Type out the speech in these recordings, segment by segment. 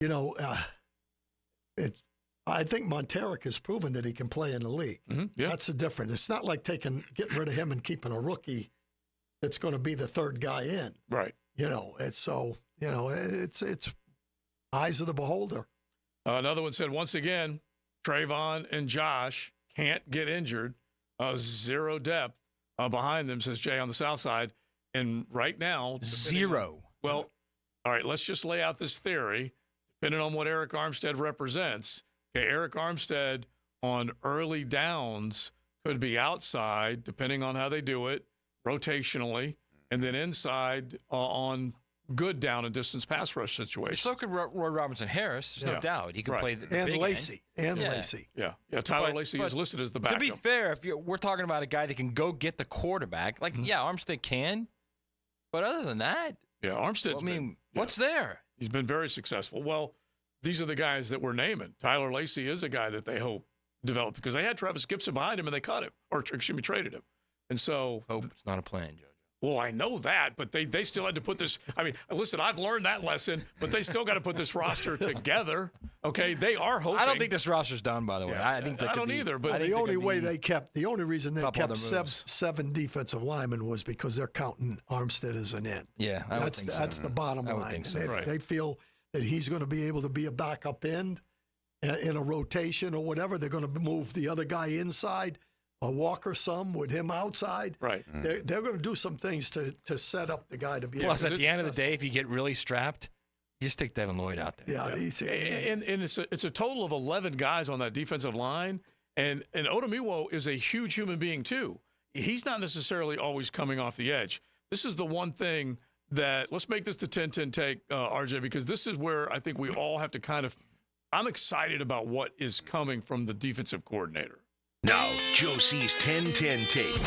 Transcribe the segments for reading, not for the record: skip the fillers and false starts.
you know, I think Monteric has proven that he can play in the league. Mm-hmm. Yeah. That's the difference. It's not like getting rid of him and keeping a rookie that's going to be the third guy in. Right. You know, it's eyes of the beholder. Another one said, once again, Trayvon and Josh can't get injured. Zero depth behind them, says Jay on the south side. And right now, zero. Well, all right, let's just lay out this theory. Depending on what Eric Armstead represents, okay, Eric Armstead on early downs could be outside, depending on how they do it, rotationally, and then inside on good down and distance pass rush situations. So could Roy Robinson Harris, there's no doubt. He can play the and big Lacey. end. And Lacey. Yeah. Tyler Lacey is listed as the backup. To be fair, we're talking about a guy that can go get the quarterback, Armstead can, but other than that, Armstead's what's there? He's been very successful. Well, these are the guys that we're naming. Tyler Lacey is a guy that they hope developed because they had Travis Gibson behind him and they cut him, or traded him. And so hope it's not a plan, Joe. Well, I know that, but they still had to put this. I mean, listen, I've learned that lesson, but they still got to put this roster together. Okay, they are hoping. I don't think this roster's done, by the way. Yeah, I think I don't either. But the only reason they kept seven defensive linemen was because they're counting Armstead as an end. Yeah, that's the bottom line. I would think so. They feel that he's going to be able to be a backup end in a rotation or whatever. They're going to move the other guy inside. Walker some with him outside. Right. They're going to do some things to set up the guy to be. Plus, at the end of the day, if you get really strapped, you stick Devin Lloyd out there. Yeah. And it's a total of 11 guys on that defensive line. And Otomiwo is a huge human being, too. He's not necessarily always coming off the edge. This is the one thing that – let's make this the 10-10 take, RJ, because this is where I think we all have to kind of – I'm excited about what is coming from the defensive coordinator. Now, Joe C's 10-10 take.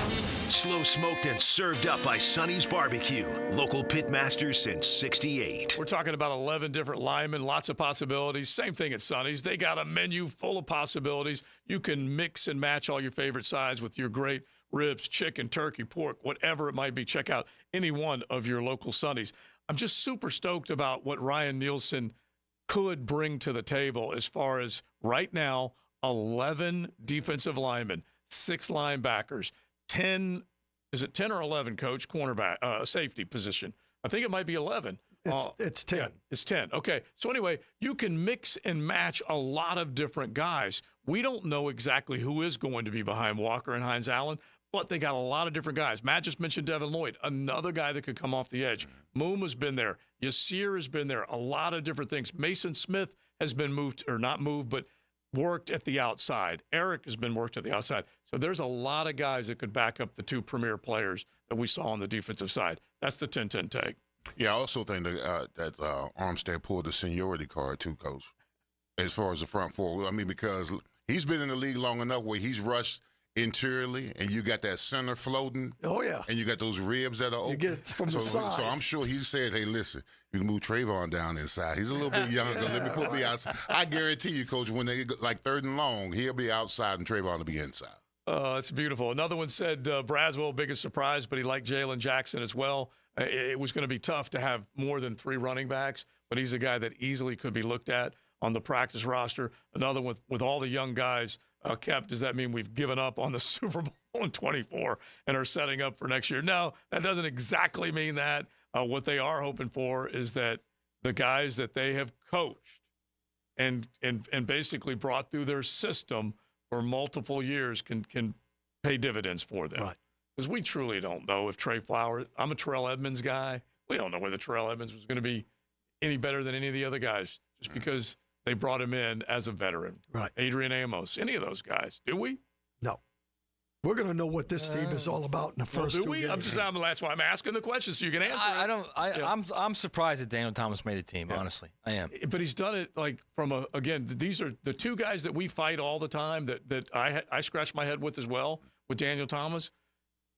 Slow smoked and served up by Sonny's Barbecue. Local pit masters since '68. We're talking about 11 different linemen, lots of possibilities. Same thing at Sonny's. They got a menu full of possibilities. You can mix and match all your favorite sides with your great ribs, chicken, turkey, pork, whatever it might be. Check out any one of your local Sonny's. I'm just super stoked about what Ryan Nielsen could bring to the table as far as right now, 11 defensive linemen, 6 linebackers, 10, is it 10 or 11, Coach? Cornerback, safety position. I think it might be 11. It's 10. Yeah, it's 10. Okay. So anyway, you can mix and match a lot of different guys. We don't know exactly who is going to be behind Walker and Hines Allen, but they got a lot of different guys. Matt just mentioned Devin Lloyd, another guy that could come off the edge. Moom has been there. Yasir has been there. A lot of different things. Mason Smith has been moved, or not moved, but worked at the outside. Eric has been worked at the outside. So there's a lot of guys that could back up the 2 premier players that we saw on the defensive side. That's the 10-10 take. Yeah, I also think that Armstead pulled the seniority card too, Coach, as far as the front four. I mean, because he's been in the league long enough where he's rushed interiorly, and you got that center floating. Oh, yeah. And you got those ribs that are open. You get it from the side. So I'm sure he said, hey, listen, you can move Trayvon down inside. He's a little bit younger. Let me put me outside. I guarantee you, Coach, when they like 3rd and long, he'll be outside and Trayvon will be inside. It's beautiful. Another one said Braswell, biggest surprise, but he liked Jalen Jackson as well. It was going to be tough to have more than 3 running backs, but he's a guy that easily could be looked at on the practice roster. Another one with all the young guys kept. Does that mean we've given up on the Super Bowl in 24 and are setting up for next year? No, that doesn't exactly mean that. What they are hoping for is that the guys that they have coached and basically brought through their system for multiple years can pay dividends for them. Right. Because we truly don't know if Trey Flowers, I'm a Terrell Edmonds guy. We don't know whether Terrell Edmonds was going to be any better than any of the other guys just because they brought him in as a veteran. Right. Adrian Amos, any of those guys. Do we? No. We're going to know what this team is all about in the first 2 games. That's why I'm asking the question so you can answer it. I'm surprised that Daniel Thomas made the team, honestly. I am. But he's done it like again, these are the 2 guys that we fight all the time that I scratch my head with as well with Daniel Thomas.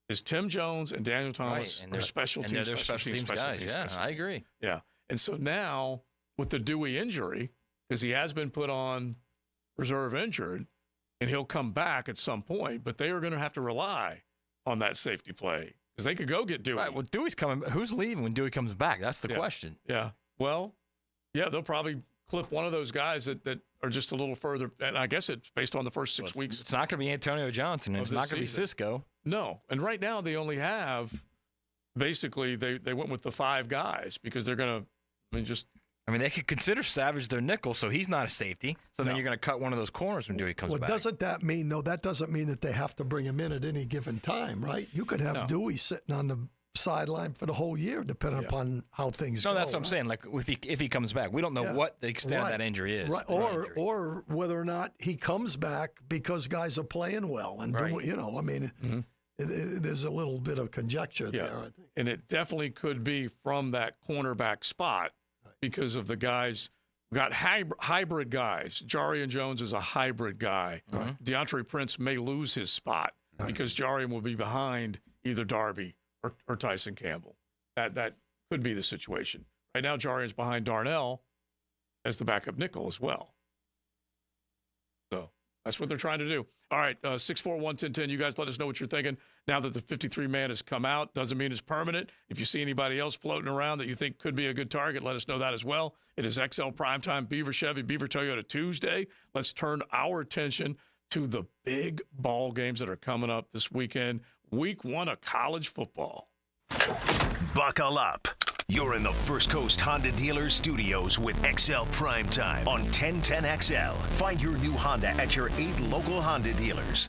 Is Tim Jones and Daniel Thomas right. are special teams guys. Yeah, I agree. Yeah. And so now with the Dewey injury, because he has been put on reserve injured, and he'll come back at some point, but they are going to have to rely on that safety play because they could go get Dewey. Right, well, Dewey's coming. Who's leaving when Dewey comes back? That's the question. Yeah. Well, yeah, they'll probably clip one of those guys that are just a little further. And I guess it's based on the first 6 weeks. It's not going to be Antonio Johnson. And it's not going to be Cisco. No. And right now they only have basically they went with the 5 guys because they're going to, they could consider Savage their nickel, so he's not a safety. So then you're going to cut one of those corners when Dewey comes back. Doesn't that mean, though, that doesn't mean that they have to bring him in at any given time, right? You could have Dewey sitting on the sideline for the whole year, depending upon how things go. No, that's what I'm saying. Like, if he comes back, we don't know what the extent of that injury is. Right. Or whether or not he comes back because guys are playing well. And, there's a little bit of conjecture there, I think. And it definitely could be from that cornerback spot because of the guys. We got hybrid guys. Jarian Jones is a hybrid guy. Right. DeAndre Prince may lose his spot because Jarian will be behind either Darby or Tyson Campbell. That could be the situation. Right now, Jarian's behind Darnell as the backup nickel as well. So that's what they're trying to do. All right, 641-1010, you guys let us know what you're thinking. Now that the 53-man has come out, doesn't mean it's permanent. If you see anybody else floating around that you think could be a good target, let us know that as well. It is XL Primetime, Beaver Chevy, Beaver Toyota Tuesday. Let's turn our attention to the big ball games that are coming up this weekend. Week 1 of college football. Buckle up. You're in the First Coast Honda Dealer Studios with XL Primetime on 1010XL. Find your new Honda at your 8 local Honda dealers.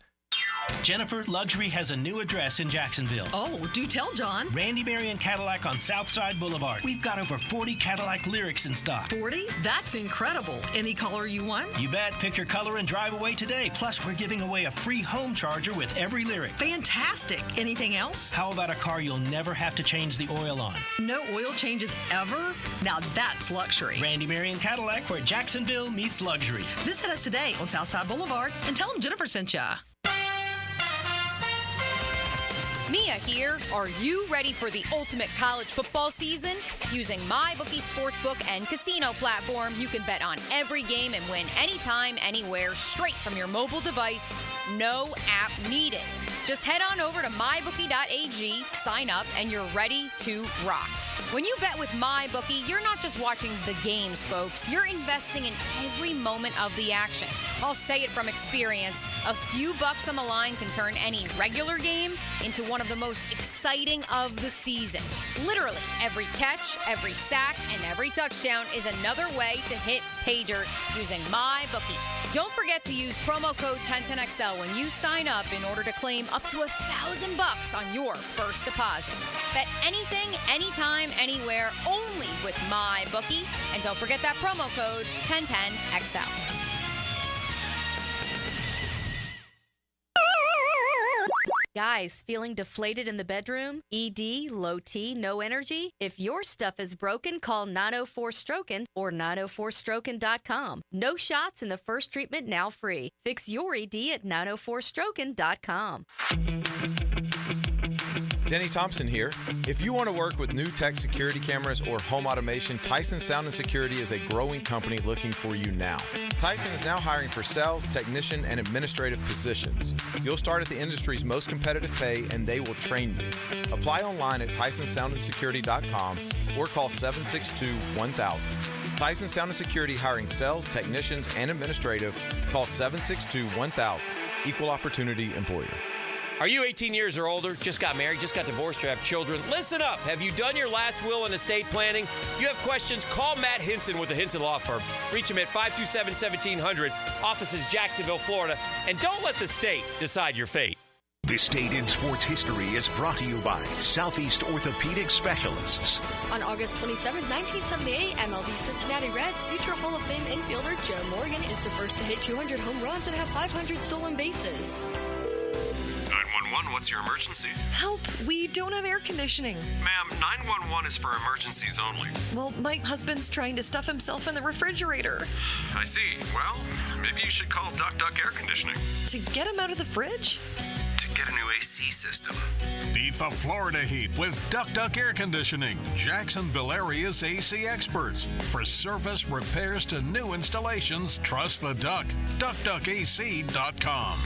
Jennifer, Luxury has a new address in Jacksonville. Oh, do tell, John. Randy Marion Cadillac on Southside Boulevard. We've got over 40 Cadillac Lyrics in stock. 40? That's incredible. Any color you want? You bet. Pick your color and drive away today. Plus, we're giving away a free home charger with every Lyric. Fantastic. Anything else? How about a car you'll never have to change the oil on? No oil changes ever? Now that's luxury. Randy Marion Cadillac, where Jacksonville meets luxury. Visit us today on Southside Boulevard and tell them Jennifer sent ya. Mia here. Are you ready for the ultimate college football season? Using MyBookie Sportsbook and casino platform, you can bet on every game and win anytime, anywhere, straight from your mobile device. No app needed. Just head on over to mybookie.ag, sign up, and you're ready to rock. When you bet with MyBookie, you're not just watching the games, folks. You're investing in every moment of the action. I'll say it from experience. A few bucks on the line can turn any regular game into one of the most exciting of the season. Literally, every catch, every sack, and every touchdown is another way to hit pay dirt using MyBookie. Don't forget to use promo code 1010XL when you sign up in order to claim up to $1,000 on your first deposit. Bet anything, anytime, anywhere, only with MyBookie. And don't forget that promo code 1010XL. Guys, feeling deflated in the bedroom? ED, low T, no energy? If your stuff is broken, call 904-STROKEN or 904stroken.com. No shots in the first treatment, now free. Fix your ED at 904stroken.com. Denny Thompson here. If you want to work with new tech security cameras or home automation, Tyson Sound & Security is a growing company looking for you now. Tyson is now hiring for sales, technician, and administrative positions. You'll start at the industry's most competitive pay, and they will train you. Apply online at TysonSoundandSecurity.com or call 762-1000. Tyson Sound & Security hiring sales, technicians, and administrative. Call 762-1000. Equal Opportunity Employer. Are you 18 years or older, just got married, just got divorced, or have children? Listen up. Have you done your last will and estate planning? You have questions? Call Matt Hinson with the Hinson Law Firm. Reach him at 527-1700, offices Jacksonville, Florida. And don't let the state decide your fate. This Date in Sports History is brought to you by Southeast Orthopedic Specialists. On August 27, 1978, MLB Cincinnati Reds future Hall of Fame infielder Joe Morgan is the first to hit 200 home runs and have 500 stolen bases. 911, what's your emergency? Help, we don't have air conditioning. Ma'am, 911 is for emergencies only. Well, my husband's trying to stuff himself in the refrigerator. I see. Well, maybe you should call Duck Duck Air Conditioning. To get him out of the fridge? To get a new AC system. Beat the Florida heat with Duck Duck Air Conditioning. Jacksonville area's AC experts. For service, repairs to new installations, trust the Duck. DuckDuckAC.com.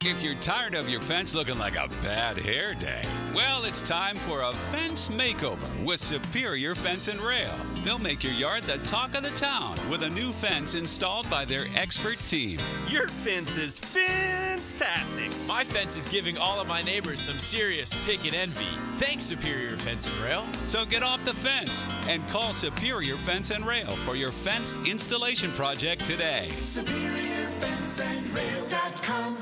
If you're tired of your fence looking like a bad hair day, Well, it's time for a fence makeover with Superior Fence and Rail. They'll make your yard the talk of the town with a new fence installed by their expert team. Your fence is fantastic. My fence is giving all of my neighbors some serious pick and envy. Thanks, Superior Fence and Rail. So get off the fence and call Superior Fence and Rail for your fence installation project today. SuperiorFenceandRail.com.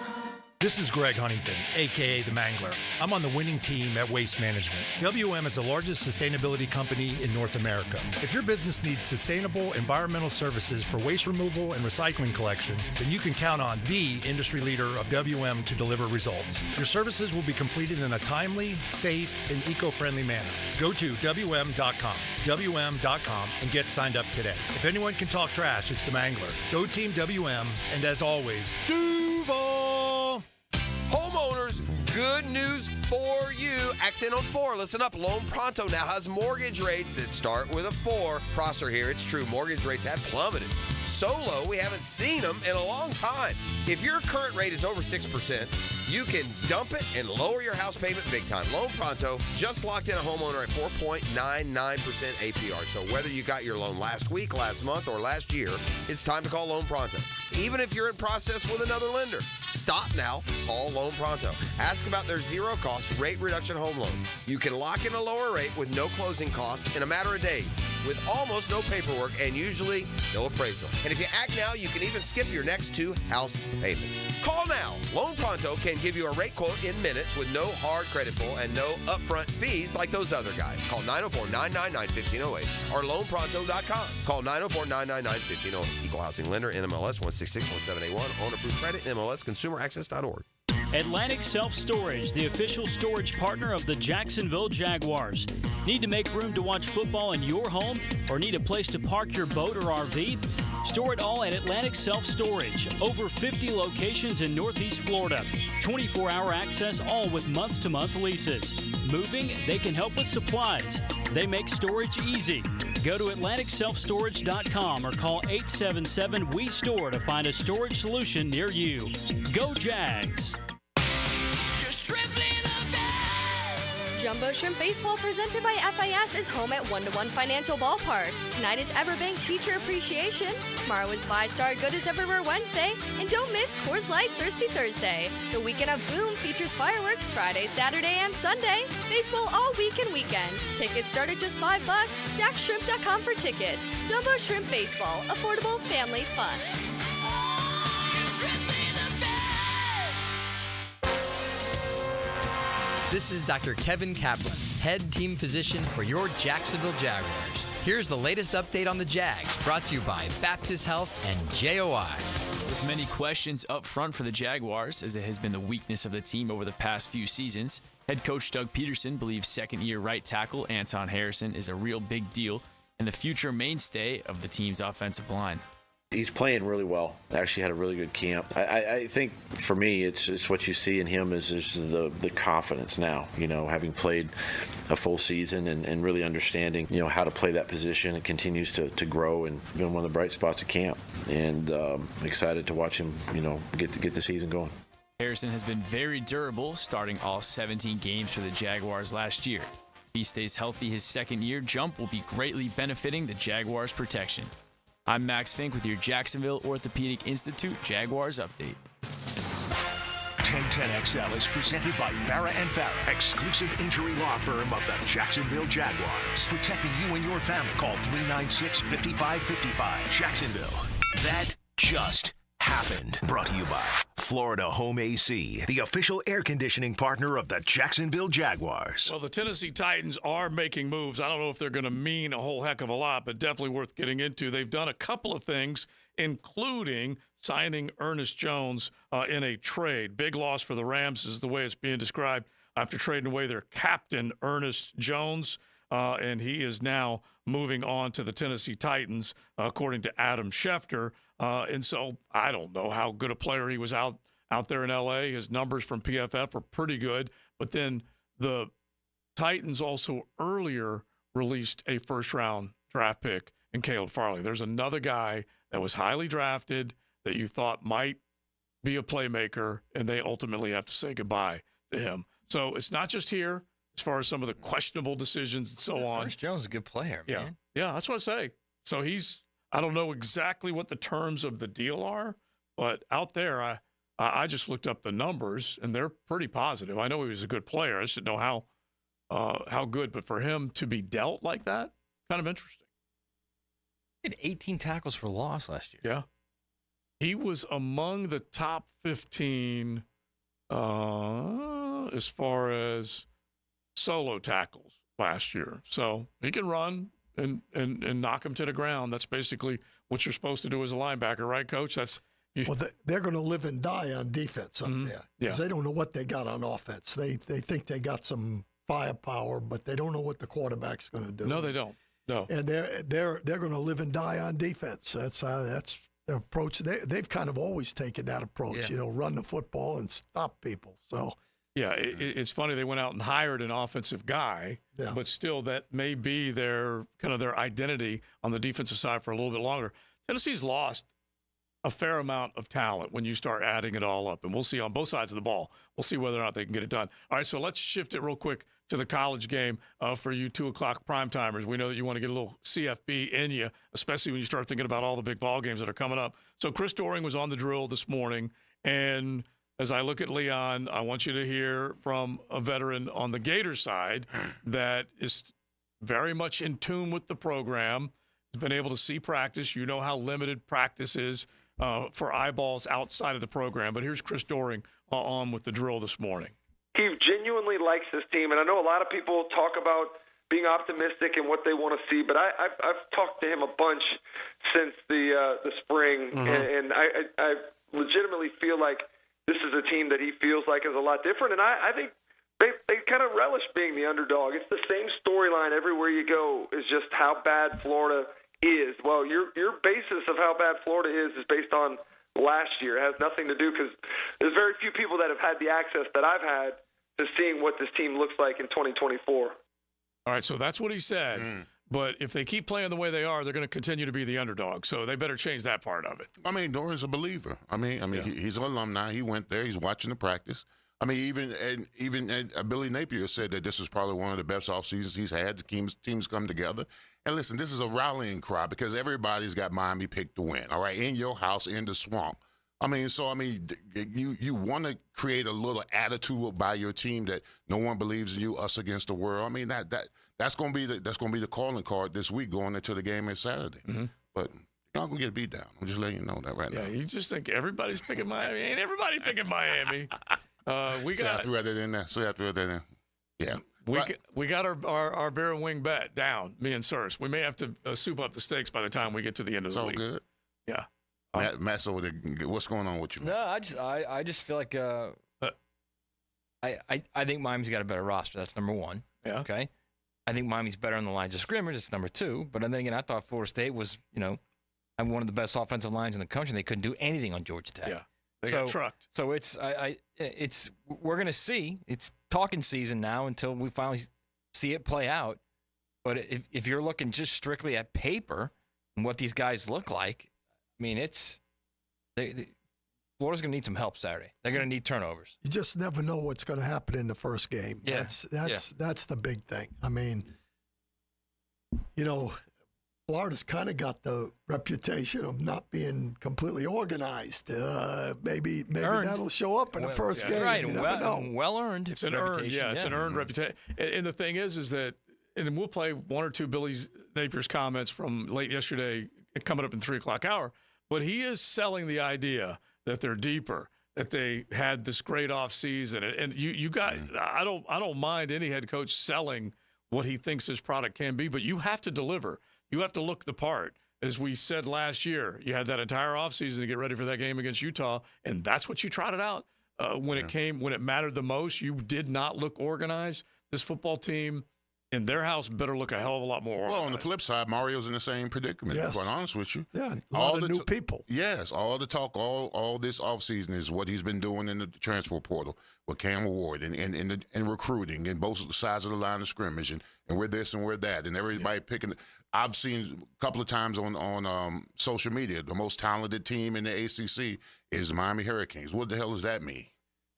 This is Greg Huntington, a.k.a. The Mangler. I'm on the winning team at Waste Management. WM is the largest sustainability company in North America. If your business needs sustainable environmental services for waste removal and recycling collection, then you can count on the industry leader of WM to deliver results. Your services will be completed in a timely, safe, and eco-friendly manner. Go to WM.com, WM.com, and get signed up today. If anyone can talk trash, it's The Mangler. Go Team WM, and as always, Duval! Homeowners, good news for you. Accent on 4. Listen up. Loan Pronto now has mortgage rates that start with a 4. Prosser here. It's true. Mortgage rates have plummeted. So low, we haven't seen them in a long time. If your current rate is over 6%, you can dump it and lower your house payment big time. Loan Pronto just locked in a homeowner at 4.99% APR. So whether you got your loan last week, last month, or last year, it's time to call Loan Pronto. Even if you're in process with another lender, stop now. Call Loan Pronto. Ask about their zero-cost rate reduction home loan. You can lock in a lower rate with no closing costs in a matter of days, with almost no paperwork and usually no appraisal. And if you act now, you can even skip your next 2 house payments. Call now. Loan Pronto can give you a rate quote in minutes with no hard credit pull and no upfront fees like those other guys. Call 904-999-1508 or loanpronto.com. Call 904-999-1508. Equal housing lender, NMLS 1661781. Owner approved credit, NMLSconsumeraccess.org. Atlantic Self-Storage, the official storage partner of the Jacksonville Jaguars. Need to make room to watch football in your home or need a place to park your boat or RV? Store it all at Atlantic Self-Storage. Over 50 locations in Northeast Florida. 24-hour access, all with month-to-month leases. Moving? They can help with supplies. They make storage easy. Go to AtlanticSelfStorage.com or call 877-WE-STORE to find a storage solution near you. Go Jags! Jumbo Shrimp Baseball presented by FIS is home at 1-to-1 Financial Ballpark. Tonight is Everbank Teacher Appreciation. Tomorrow is 5-Star Good as Everywhere Wednesday. And don't miss Coors Light Thirsty Thursday. The Weekend of Boom features fireworks Friday, Saturday, and Sunday. Baseball all week and weekend. Tickets start at just $5. JackShrimp.com for tickets. Jumbo Shrimp Baseball. Affordable family fun. This is Dr. Kevin Kaplan, head team physician for your Jacksonville Jaguars. Here's the latest update on the Jags, brought to you by Baptist Health and JOI. With many questions up front for the Jaguars, as it has been the weakness of the team over the past few seasons, head coach Doug Peterson believes second-year right tackle Anton Harrison is a real big deal and the future mainstay of the team's offensive line. He's playing really well. Actually had a really good camp. I think for me, it's what you see in him is the confidence now, having played a full season and really understanding, how to play that position. It continues to grow and been one of the bright spots of camp. And excited to watch him, get the season going. Harrison has been very durable, starting all 17 games for the Jaguars last year. If he stays healthy his second year, jump will be greatly benefiting the Jaguars' protection. I'm Max Fink with your Jacksonville Orthopedic Institute Jaguars Update. 1010XL is presented by Farah & Farah, exclusive injury law firm of the Jacksonville Jaguars. Protecting you and your family. Call 396-5555. Jacksonville. That just happened. Brought to you by Florida Home AC, the official air conditioning partner of the Jacksonville Jaguars. Well, the Tennessee Titans are making moves. I don't know if they're going to mean a whole heck of a lot, but definitely worth getting into. They've done a couple of things, including signing Ernest Jones in a trade. Big loss for the Rams is the way it's being described after trading away their captain, Ernest Jones. And he is now moving on to the Tennessee Titans, according to Adam Schefter. And so I don't know how good a player he was out there in L.A. His numbers from PFF are pretty good. But then the Titans also earlier released a first-round draft pick in Caleb Farley. There's another guy that was highly drafted that you thought might be a playmaker, and they ultimately have to say goodbye to him. So it's not just here. far as some of the questionable decisions and so on. Ernest Jones is a good player, Yeah. man. Yeah, that's what I say. So I don't know exactly what the terms of the deal are, but out there, I just looked up the numbers, and they're pretty positive. I know he was a good player. I just didn't know how good, but for him to be dealt like that, kind of interesting. He had 18 tackles for loss last year. Yeah. He was among the top 15 as far as solo tackles last year. So he can run and knock him to the ground. That's basically what you're supposed to do as a linebacker, right, Coach? Well, they're going to live and die on defense up there because they don't know what they got on offense. They think they got some firepower, but they don't know what the quarterback's going to do. No, they don't. No, and they're going to live and die on defense. That's their approach. They've kind of always taken that approach. Yeah. Run the football and stop people. So. Yeah, it's funny they went out and hired an offensive guy, but still that may be their identity on the defensive side for a little bit longer. Tennessee's lost a fair amount of talent when you start adding it all up, and we'll see on both sides of the ball. We'll see whether or not they can get it done. All right, so let's shift it real quick to the college game for you 2 o'clock primetimers. We know that you want to get a little CFB in you, especially when you start thinking about all the big ball games that are coming up. So Chris Doering was on the drill this morning, and as I look at Leon, I want you to hear from a veteran on the Gator side that is very much in tune with the program, has been able to see practice. You know how limited practice is for eyeballs outside of the program. But here's Chris Doering on with the drill this morning. He genuinely likes this team, and I know a lot of people talk about being optimistic and what they want to see, but I've talked to him a bunch since the spring, and I legitimately feel like this is a team that he feels like is a lot different, and I think they kind of relish being the underdog. It's the same storyline everywhere you go, is just how bad Florida is. Well, your basis of how bad Florida is based on last year. It has nothing to do, because there's very few people that have had the access that I've had to seeing what this team looks like in 2024. All right, so that's what he said. But if they keep playing the way they are, they're going to continue to be the underdog. So they better change that part of it. I mean, Doran's a believer. I mean, he's an alumni. He went there. He's watching the practice. I mean, even Billy Napier said that this is probably one of the best off seasons he's had. The teams come together. And listen, this is a rallying cry because everybody's got Miami picked to win. All right, in your house, in the swamp. I mean, you want to create a little attitude by your team that no one believes in you, us against the world. I mean, that's going to be the calling card this week going into the game on Saturday. But you're not going to get beat down. I'm just letting you know that right now. Yeah, you just think everybody's picking Miami. Ain't everybody picking Miami? We got throw that in there. Yeah. We got our beer and wing bet down, me and Searcy. We may have to soup up the stakes by the time we get to the end of the week. It's all good. Yeah. Matt's over there. What's going on with you, man? No, I just feel like I think Miami's got a better roster. That's number one. Yeah. Okay. I think Miami's better on the lines of scrimmage. That's number two. But then again, I thought Florida State was, having one of the best offensive lines in the country. They couldn't do anything on Georgia Tech. Yeah. They got trucked. So we're gonna see. It's talking season now until we finally see it play out. But if you're looking just strictly at paper and what these guys look like, I mean, Florida's going to need some help Saturday. They're going to need turnovers. You just never know what's going to happen in the first game. Yeah. That's the big thing. I mean, Florida's kind of got the reputation of not being completely organized. Maybe that'll show up in the first game. Right, you never know. Well earned. It's an earned, it's an earned reputation. And the thing is that, and we'll play one or two Billy Napier's comments from late yesterday coming up in 3 o'clock hour. But he is selling the idea that they're deeper, that they had this great offseason. And you got, I don't mind any head coach selling what he thinks his product can be, but you have to deliver. You have to look the part. As we said last year, you had that entire offseason to get ready for that game against Utah, and that's what you trotted out when it mattered the most. You did not look organized. This football team in their house better look a hell of a lot more organized. Well, on the flip side, Mario's in the same predicament, to be quite honest with you. Yeah, a lot of new people. Yes, all the talk, all this offseason is what he's been doing in the transfer portal with Cam Ward and recruiting and both sides of the line of scrimmage and we're this and we're that and everybody picking. I've seen a couple of times on social media, the most talented team in the ACC is the Miami Hurricanes. What the hell does that mean?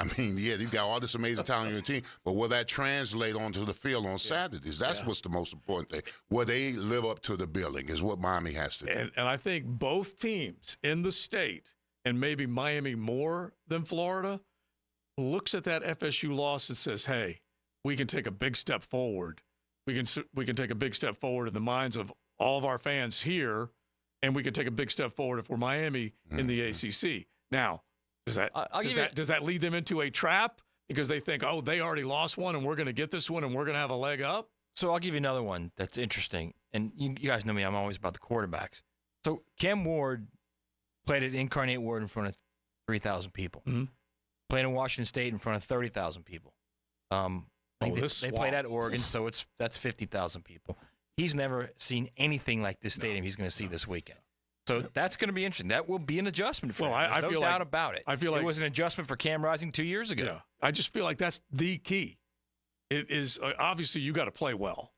I mean, yeah, you've got all this amazing talent on your team, but will that translate onto the field on Saturdays? That's what's the most important thing. Will they live up to the billing is what Miami has to do. And I think both teams in the state, and maybe Miami more than Florida, looks at that FSU loss and says, hey, we can take a big step forward. We can take a big step forward in the minds of all of our fans here, and we can take a big step forward if we're Miami in the ACC. Now, does that lead them into a trap because they think, oh, they already lost one and we're going to get this one and we're going to have a leg up? So I'll give you another one that's interesting. And you guys know me, I'm always about the quarterbacks. So Cam Ward played at Incarnate Ward in front of 3,000 people. Mm-hmm. Played in Washington State in front of 30,000 people. They played at Oregon, so that's 50,000 people. He's never seen anything like this stadium he's going to see this weekend. So that's going to be interesting. That will be an adjustment for him. There's no doubt about it. I feel like it was an adjustment for Cam Rising 2 years ago. Yeah, I just feel like that's the key. It is obviously you got to play well,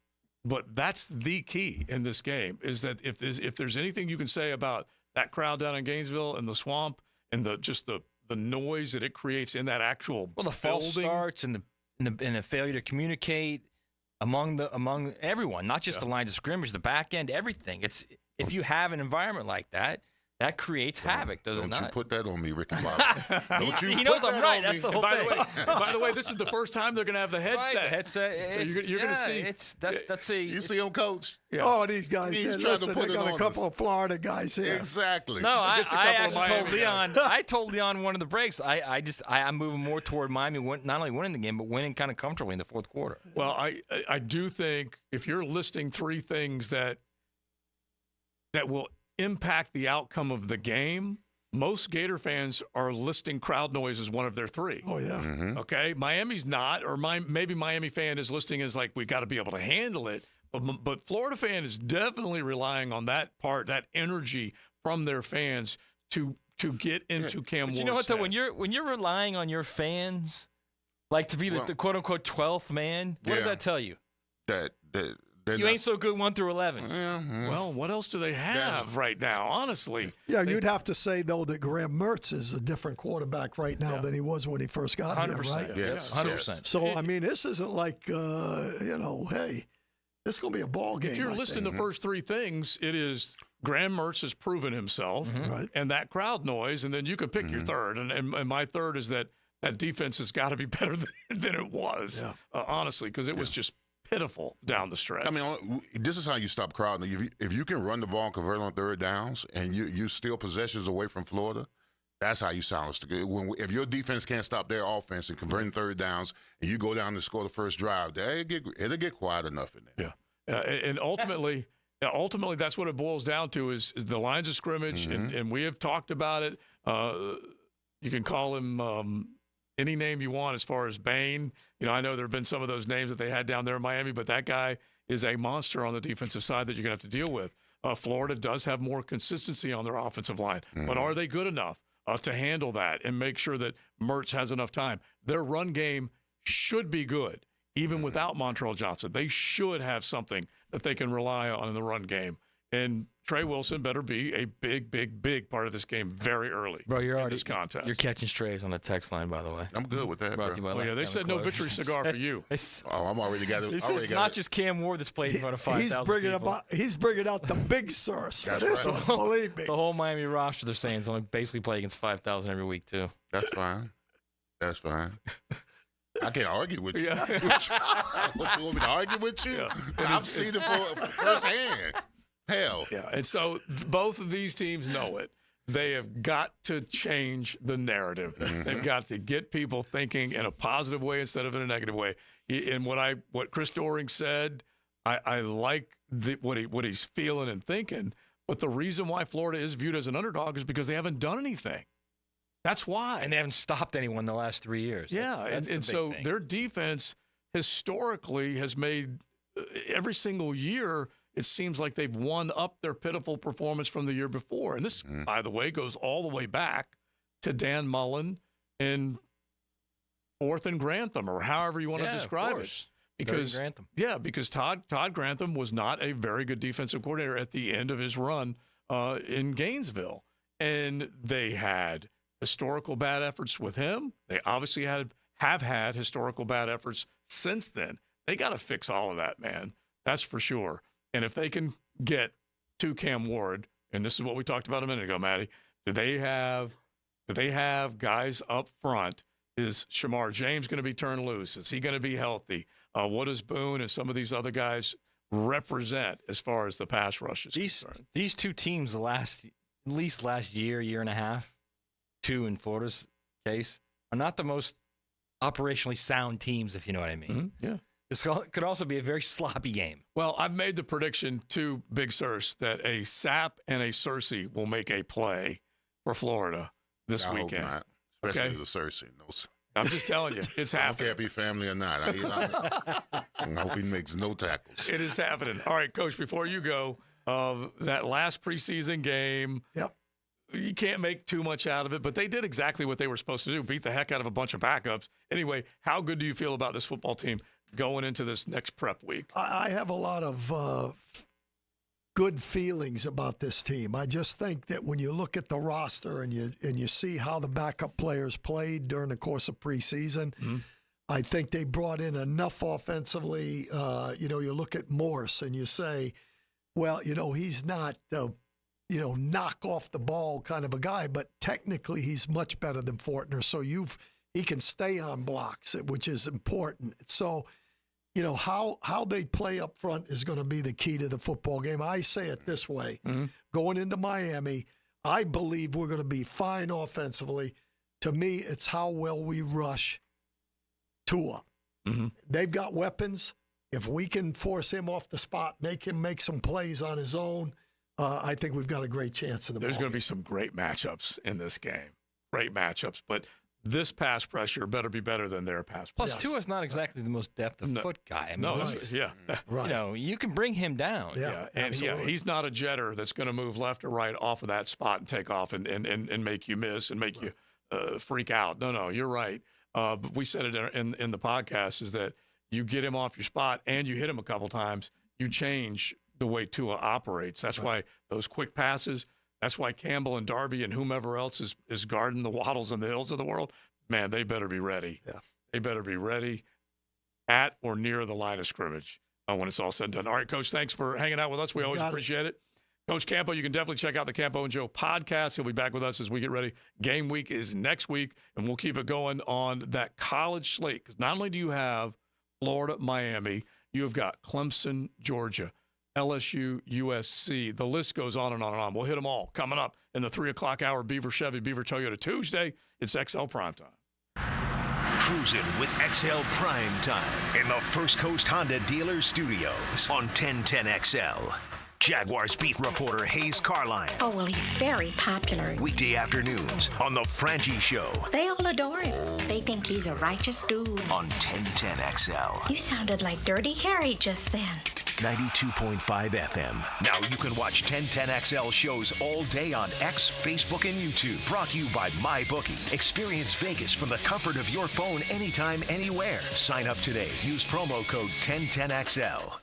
but that's the key in this game. Is that if there's anything you can say about that crowd down in Gainesville and the Swamp and the noise that it creates in that actual the false starts and the failure to communicate among everyone, not just the line of scrimmage, the back end, everything. If you have an environment like that, that creates havoc, does it not? Don't you put that on me, Ricky Bobby. He knows I'm right. That's the whole thing. By the way, this is the first time they're going to have the headset. Right, the headset. So you're going to see. That's a. You see him, Coach? Yeah. Oh, these guys. He's said, trying listen, to put they it got on a couple of Florida guys here. Exactly. No, I actually told Leon. I told Leon one of the breaks. I'm moving more toward Miami, not only winning the game, but winning kind of comfortably in the fourth quarter. Well, I do think if you're listing three things that will impact the outcome of the game, most Gator fans are listing crowd noise as one of their three. Oh, yeah. Mm-hmm. Okay? Miami's not, or maybe Miami fan is listing as like, we got to be able to handle it. But Florida fan is definitely relying on that part, that energy from their fans to get into Cam Ward's you know what, though? head. When you're relying on your fans, like to be the quote-unquote 12th man, what does that tell you? That you ain't so good 1 through 11. Well, what else do they have right now, honestly? Yeah, you'd have to say, though, that Graham Mertz is a different quarterback right now than he was when he first got here, right? Yes, 100%. So, I mean, this isn't like, hey, this is going to be a ball game. If you're listing the first three things, it is Graham Mertz has proven himself, and that crowd noise, and then you can pick your third. And my third is that defense has got to be better than it was, honestly, because it was just pitiful down the stretch. I mean, this is how you stop crowding. If you can run the ball and convert on third downs, and you steal possessions away from Florida, that's how you silence the game. If your defense can't stop their offense and converting third downs, and you go down and score the first drive, it'll get quiet enough in there. Yeah, and ultimately, that's what it boils down to is the lines of scrimmage, and we have talked about it. You can call him any name you want as far as Bain. I know there have been some of those names that they had down there in Miami, but that guy is a monster on the defensive side that you're going to have to deal with. Florida does have more consistency on their offensive line, but are they good enough to handle that and make sure that Mertz has enough time? Their run game should be good, even without Montrell Johnson. They should have something that they can rely on in the run game. And Trey Wilson better be a big, big, big part of this game very early. Bro, in this contest. You're catching strays on the text line, by the way. I'm good with that, bro. They said no victory cigar for you. I'm already got it. It's not just Cam Ward that's played in front of 5,000 people. He's bringing out the big source for this one, believe me. The whole Miami roster, they're saying, is only basically play against 5,000 every week, too. That's fine. I can't argue with you. What, you want me to argue with you? Yeah. I've seen it firsthand. Hell. Yeah, and so both of these teams know it. They have got to change the narrative. They've got to get people thinking in a positive way instead of in a negative way. And what Chris Doering said, I like what he's feeling and thinking. But the reason why Florida is viewed as an underdog is because they haven't done anything. That's why. And they haven't stopped anyone the last 3 years. Yeah, and so their defense historically has made every single year – it seems like they've won up their pitiful performance from the year before. And this, by the way, goes all the way back to Dan Mullen and Fourth and Grantham, or however you want to describe it. Because Todd Grantham was not a very good defensive coordinator at the end of his run in Gainesville. And they had historical bad efforts with him. They obviously have had historical bad efforts since then. They got to fix all of that, man. That's for sure. And if they can get to Cam Ward, and this is what we talked about a minute ago, Matty, do they have guys up front? Is Shamar James going to be turned loose? Is he going to be healthy? What does Boone and some of these other guys represent as far as the pass rush is concerned? These two teams, at least last year and a half, two in Florida's case, are not the most operationally sound teams, if you know what I mean. Mm-hmm. Yeah. This could also be a very sloppy game. Well, I've made the prediction to Big Searcy that a Sapp and a Searcy will make a play for Florida this weekend. Hope not. Especially the Searcy. No, I'm just telling you, it's happening. I don't care if he's family or not. I hope he makes no tackles. It is happening. All right, Coach, before you go, that last preseason game, you can't make too much out of it, but they did exactly what they were supposed to do, beat the heck out of a bunch of backups. Anyway, how good do you feel about this football team going into this next prep week? I have a lot of good feelings about this team. I just think that when you look at the roster and you see how the backup players played during the course of preseason, I think they brought in enough offensively. You look at Morse and you say, well, he's not knock off the ball kind of a guy, but technically he's much better than Fortner. So he can stay on blocks, which is important. So, how they play up front is going to be the key to the football game. I say it this way. Going into Miami, I believe we're going to be fine offensively. To me, it's how well we rush Tua. They've got weapons. If we can force him off the spot, make him make some plays on his own, I think we've got a great chance in the ball. There's going to be some great matchups in this game. Great matchups. But this pass pressure better be better than their pass pressure. Plus, Tua's not exactly the most depth of foot guy. I mean, right. You can bring him down. Yeah, and he's not a jetter that's going to move left or right off of that spot and take off and make you miss and make you freak out. No, you're right. But we said it in the podcast is that you get him off your spot and you hit him a couple times, you change the way Tua operates. That's why those quick passes. That's why Campbell and Darby and whomever else is guarding the Waddles and the Hills of the world, man, they better be ready. Yeah. They better be ready at or near the line of scrimmage when it's all said and done. All right, Coach, thanks for hanging out with us. We always appreciate it. Coach Campo, you can definitely check out the Campo and Joe podcast. He'll be back with us as we get ready. Game week is next week, and we'll keep it going on that college slate. Because not only do you have Florida, Miami, you have got Clemson, Georgia, LSU, USC. The list goes on and on and on. We'll hit them all coming up in the 3 o'clock hour. Beaver Chevy, Beaver Toyota Tuesday. It's XL Primetime. Cruising with XL Primetime in the First Coast Honda Dealer Studios on 1010XL. Jaguars beat reporter Hayes Carline. Oh, well, he's very popular. Weekday afternoons on The Frangie Show. They all adore him. They think he's a righteous dude. On 1010XL. You sounded like Dirty Harry just then. 92.5 FM. Now you can watch 1010XL shows all day on X, Facebook, and YouTube. Brought to you by MyBookie. Experience Vegas from the comfort of your phone anytime, anywhere. Sign up today. Use promo code 1010XL.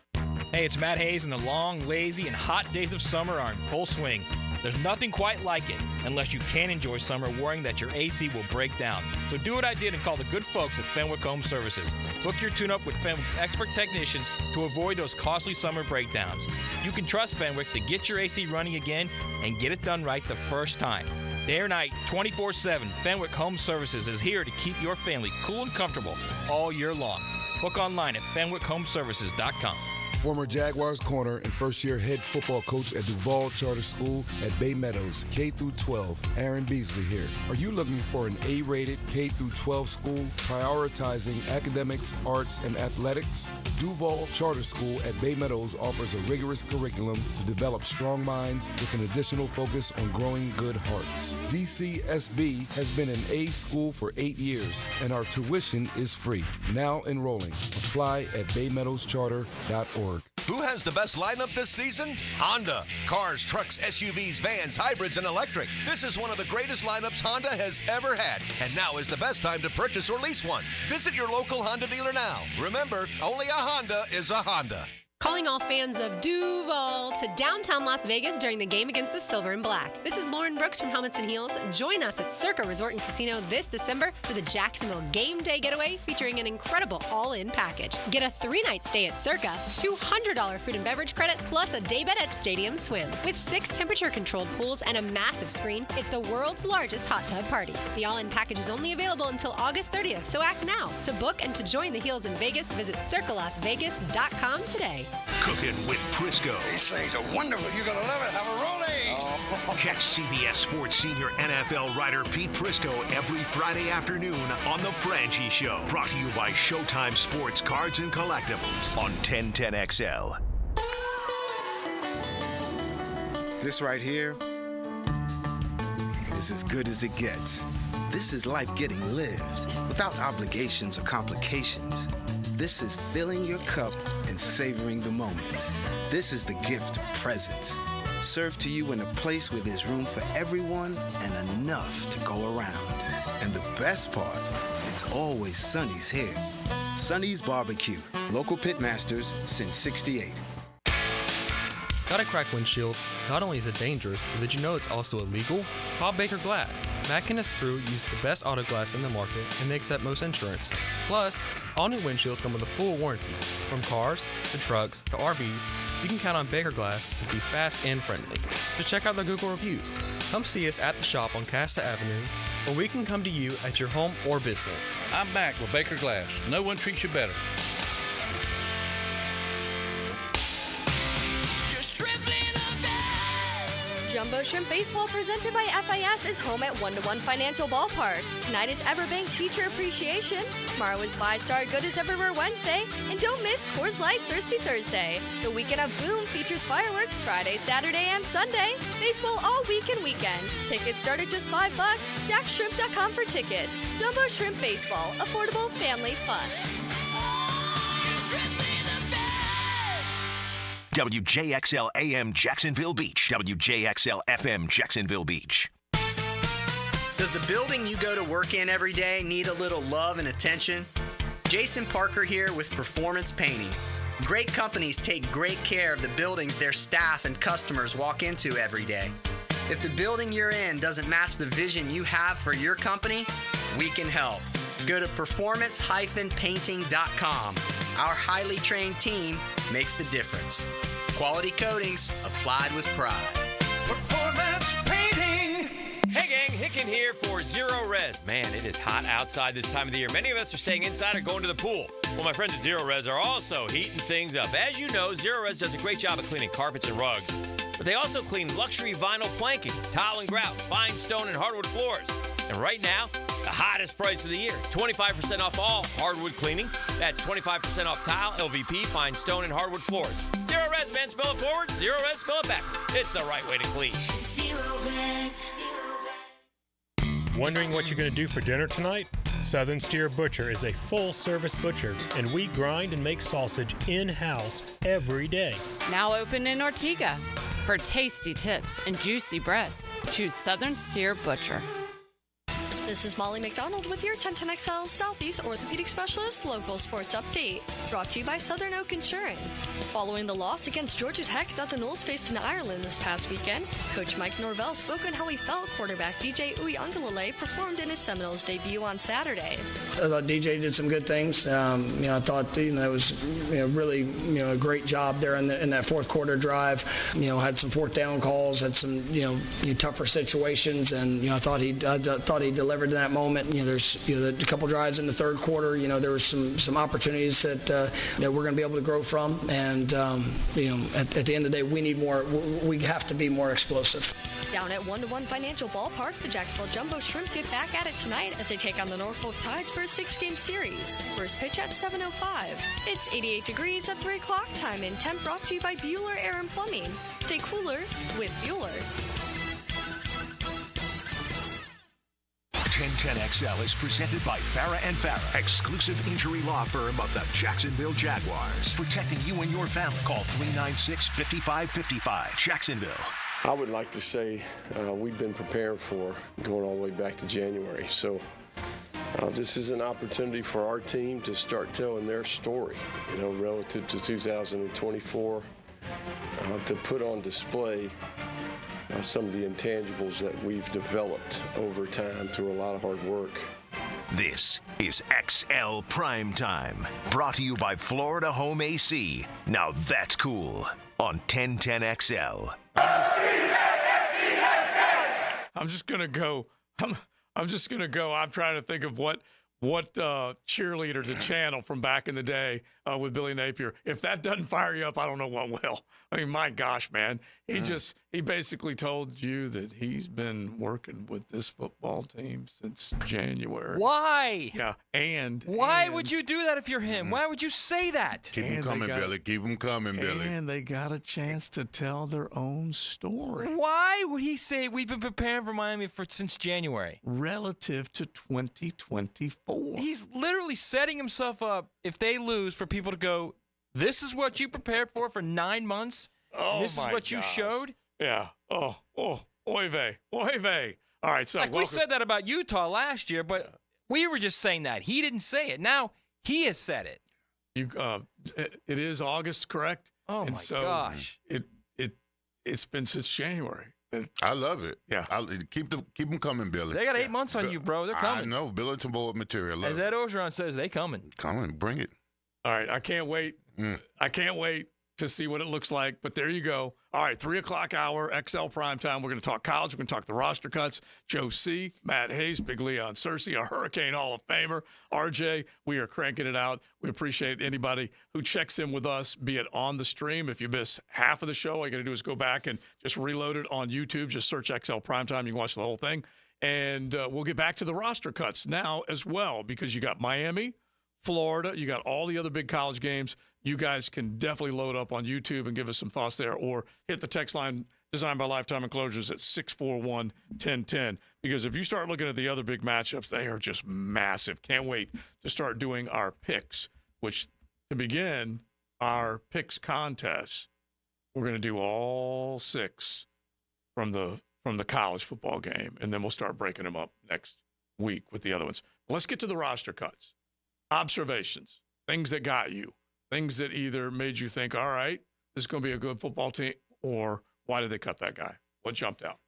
Hey, it's Matt Hayes, and the long, lazy, and hot days of summer are in full swing. There's nothing quite like it unless you can enjoy summer worrying that your AC will break down. So do what I did and call the good folks at Fenwick Home Services. Book your tune-up with Fenwick's expert technicians to avoid those costly summer breakdowns. You can trust Fenwick to get your AC running again and get it done right the first time. Day or night, 24/7, Fenwick Home Services is here to keep your family cool and comfortable all year long. Book online at FenwickHomeservices.com. Former Jaguars corner and first-year head football coach at Duval Charter School at Bay Meadows, K-12, Aaron Beasley here. Are you looking for an A-rated K-12 school prioritizing academics, arts, and athletics? Duval Charter School at Bay Meadows offers a rigorous curriculum to develop strong minds with an additional focus on growing good hearts. DCSB has been an A school for 8 years, and our tuition is free. Now enrolling. Apply at baymeadowscharter.org. Who has the best lineup this season? Honda. Cars, trucks, SUVs, vans, hybrids, and electric. This is one of the greatest lineups Honda has ever had. And now is the best time to purchase or lease one. Visit your local Honda dealer now. Remember, only a Honda is a Honda. Calling all fans of Duval to downtown Las Vegas during the game against the Silver and Black. This is Lauren Brooks from Helmets and Heels. Join us at Circa Resort and Casino this December for the Jacksonville Game Day Getaway featuring an incredible all-in package. Get a 3-night stay at Circa, $200 food and beverage credit, plus a day bed at Stadium Swim. With 6 temperature-controlled pools and a massive screen, it's the world's largest hot tub party. The all-in package is only available until August 30th, so act now. To book and to join the Heels in Vegas, visit circalasvegas.com today. Cooking with Prisco. These things are wonderful. You're going to love it. Have a roll. Catch CBS Sports senior NFL writer Pete Prisco every Friday afternoon on The Franchi Show. Brought to you by Showtime Sports Cards and Collectibles on 1010XL. This right here is as good as it gets. This is life getting lived without obligations or complications. This is filling your cup and savoring the moment. This is the gift of presence, served to you in a place where there's room for everyone and enough to go around. And the best part, it's always Sonny's here. Sonny's Barbecue, local pitmasters since '68. Got a cracked windshield? Not only is it dangerous, but did you know it's also illegal? Call Baker Glass. Mack and his crew use the best auto glass in the market, and they accept most insurance. Plus, all new windshields come with a full warranty. From cars, to trucks, to RVs, you can count on Baker Glass to be fast and friendly. Just check out their Google reviews. Come see us at the shop on Casta Avenue, or we can come to you at your home or business. I'm Mack with Baker Glass. No one treats you better. Jumbo Shrimp Baseball presented by FIS is home at 1-to-1 Financial Ballpark. Tonight is Everbank Teacher Appreciation. Tomorrow is 5-Star Good as Everywhere Wednesday. And don't miss Coors Light Thirsty Thursday. The Weekend of Boom features fireworks Friday, Saturday, and Sunday. Baseball all week and weekend. Tickets start at just $5. JackShrimp.com for tickets. Jumbo Shrimp Baseball. Affordable family fun. WJXL AM Jacksonville Beach. WJXL FM Jacksonville Beach. Does the building you go to work in every day need a little love and attention? Jason Parker here with Performance Painting. Great companies take great care of the buildings their staff and customers walk into every day. If the building you're in doesn't match the vision you have for your company, we can help. Go to performance-painting.com. Our highly trained team makes the difference. Quality coatings applied with pride. Performance Painting. Hey gang, Hicken here for Zero Res. Man, it is hot outside this time of the year. Many of us are staying inside or going to the pool. Well, my friends at Zero Res are also heating things up. As you know, Zero Res does a great job of cleaning carpets and rugs. But they also clean luxury vinyl planking, tile and grout, fine stone and hardwood floors. And right now, the hottest price of the year, 25% off all hardwood cleaning. That's 25% off tile, LVP, fine stone, and hardwood floors. Zero Res, man. Spell it forward. Zero Res, spell it back. It's the right way to clean. Zero Res. Wondering what you're going to do for dinner tonight? Southern Steer Butcher is a full-service butcher, and we grind and make sausage in-house every day. Now open in Ortega. For tasty tips and juicy breasts, choose Southern Steer Butcher. This is Molly McDonald with your 1010XL Southeast Orthopedic Specialist Local Sports Update, brought to you by Southern Oak Insurance. Following the loss against Georgia Tech that the Noles faced in Ireland this past weekend, Coach Mike Norvell spoke on how he felt quarterback DJ Uiagalelei performed in his Seminoles debut on Saturday. I thought DJ did some good things. I thought it was really a great job there in that fourth quarter drive. Had some fourth down calls, had some tougher situations, and I thought he delivered in that moment. There's a couple drives in the third quarter. There was some opportunities that we're going to be able to grow from, and at the end of the day, we need more. We have to be more explosive. Down at 1-to-1 Financial Ballpark, the Jacksonville Jumbo Shrimp get back at it tonight as they take on the Norfolk Tides for a 6-game series. First pitch at 7:05. It's 88 degrees at 3 o'clock. Time and temp brought to you by Bueller Air and Plumbing. Stay cooler with Bueller. 1010XL is presented by Farah & Farah, exclusive injury law firm of the Jacksonville Jaguars. Protecting you and your family. Call 396-5555. Jacksonville. I would like to say we've been preparing for going all the way back to January. So This is an opportunity for our team to start telling their story, relative to 2024, to put on display some of the intangibles that we've developed over time through a lot of hard work. This is XL Primetime, brought to you by Florida Home AC. Now that's cool on 1010XL. I'm just gonna go. I'm trying to think of what cheerleader to channel from back in the day with Billy Napier. If that doesn't fire you up, I don't know what will. I mean, my gosh, man. He basically told you that he's been working with this football team since January. Why? Yeah, Why would you do that if you're him? Why would you say that? Keep them coming, Billy. Keep them coming, Billy. And they got a chance to tell their own story. Why would he say we've been preparing for Miami since January? Relative to 2024. He's literally setting himself up, if they lose, for people to go, this is what you prepared for 9 months? This is what you showed? Yeah. Oy vey. Oy vey. All right, so we said that about Utah last year, but we were just saying that. He didn't say it. Now he has said it. It is August, correct? Oh, my gosh. It's been since January. I love it. Yeah. Keep them coming, Billy. They got 8 months on you, bro. They're coming. I know. Bulletin board material. As Ed Ogeron says, they coming. Coming. Bring it. All right. I can't wait. I can't wait to see what it looks like. But there you go. All right. 3 o'clock hour, XL Primetime. We're going to talk college. We're going to talk the roster cuts. Joe C., Matt Hayes, Big Leon Searcy, a Hurricane Hall of Famer. RJ, we are cranking it out. We appreciate anybody who checks in with us, be it on the stream. If you miss half of the show, all you got to do is go back and just reload it on YouTube. Just search XL Primetime. You can watch the whole thing. And we'll get back to the roster cuts now as well, because you got Miami, Florida, you got all the other big college games. You guys can definitely load up on YouTube and give us some thoughts there, or hit the text line designed by Lifetime Enclosures at 641-1010. Because if you start looking at the other big matchups, they are just massive. Can't wait to start doing our picks, which to begin our picks contest, we're going to do all 6 from the college football game, and then we'll start breaking them up next week with the other ones. Let's get to the roster cuts. Observations, things that got you, things that either made you think, all right, this is going to be a good football team, or why did they cut that guy? What jumped out?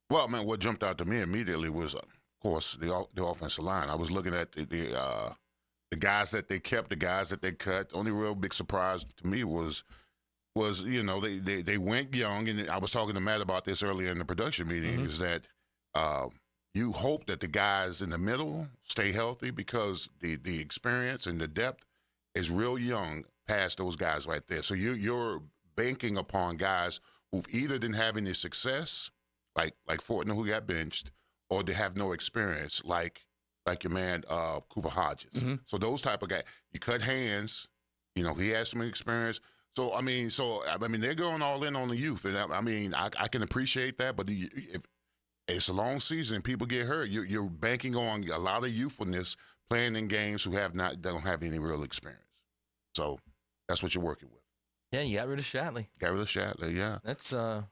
Well, man, what jumped out to me immediately was, of course, the offensive line. I was looking at the guys that they kept, the guys that they cut. The only real big surprise to me was they went young, and I was talking to Matt about this earlier in the production meeting, is that you hope that the guys in the middle stay healthy, because the experience and the depth is real young past those guys right there. So you're banking upon guys who either didn't have any success, like Fortner, who got benched, or they have no experience, like your man Cooper Hodges. So those type of guys, you cut hands. He has some experience. So I mean, they're going all in on the youth, and I can appreciate that. But if it's a long season and people get hurt, you're banking on a lot of youthfulness playing in games who don't have any real experience. So that's what you're working with. Yeah, you got rid of Shatley. Yeah. That's a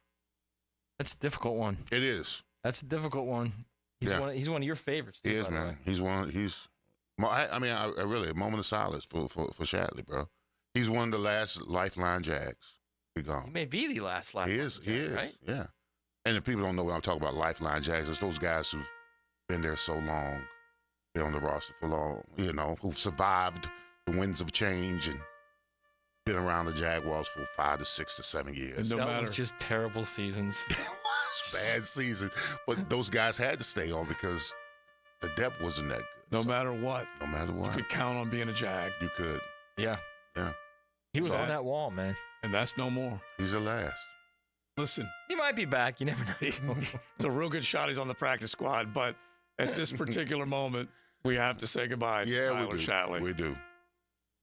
difficult one. It is. That's a difficult one. He's one of your favorites. He is, man. I really, a moment of silence for Shatley, bro. He's one of the last lifeline Jags. Be gone. He may be the last lifeline. He is. Right? Yeah. And if people don't know what I'm talking about, lifeline Jags, it's those guys who've been there so long, been on the roster for long, who've survived the winds of change and been around the Jaguars for 5 to 6 to 7 years. And that was just terrible seasons. Bad season. But those guys had to stay on because the depth wasn't that good. No matter what. You could count on being a Jag. You could. Yeah. He was on that wall, man. And that's no more. He's the last. Listen. He might be back. You never know. It's a real good shot he's on the practice squad. But at this particular moment, we have to say goodbye to Tyler Shatley. We do.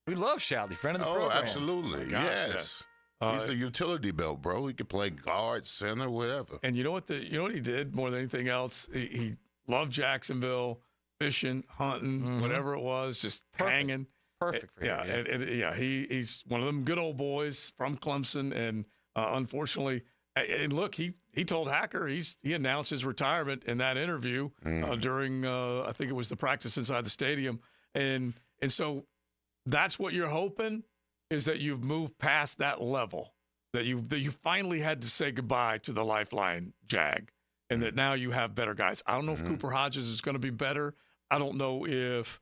We love Shatley, friend of the program. Oh, absolutely. Yes. He's the utility belt, bro. He could play guard, center, whatever. And you know what he did more than anything else? He loved Jacksonville, fishing, hunting, whatever it was, just hanging. Perfect for him. He's one of them good old boys from Clemson, and unfortunately, And look, he told Hacker he announced his retirement in that interview during I think it was the practice inside the stadium, and so that's what you're hoping is that you've moved past that level, that you finally had to say goodbye to the lifeline Jag, and that now you have better guys. I don't know if Cooper Hodges is going to be better. I don't know if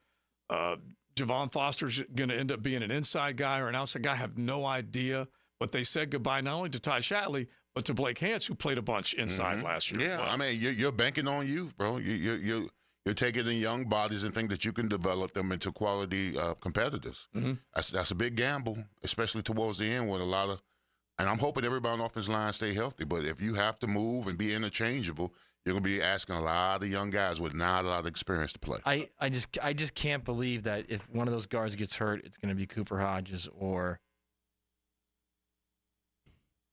Javon Foster's going to end up being an inside guy or an outside guy. I have no idea. But they said goodbye not only to Ty Shatley, but to Blake Hance, who played a bunch inside last year. Yeah, I mean, you're banking on youth, bro. You're taking in young bodies and think that you can develop them into quality competitors. That's a big gamble, especially towards the end when a lot of – and I'm hoping everybody on the offensive line stay healthy. But if you have to move and be interchangeable, you're going to be asking a lot of young guys with not a lot of experience to play. I just can't believe that if one of those guards gets hurt, it's going to be Cooper Hodges or –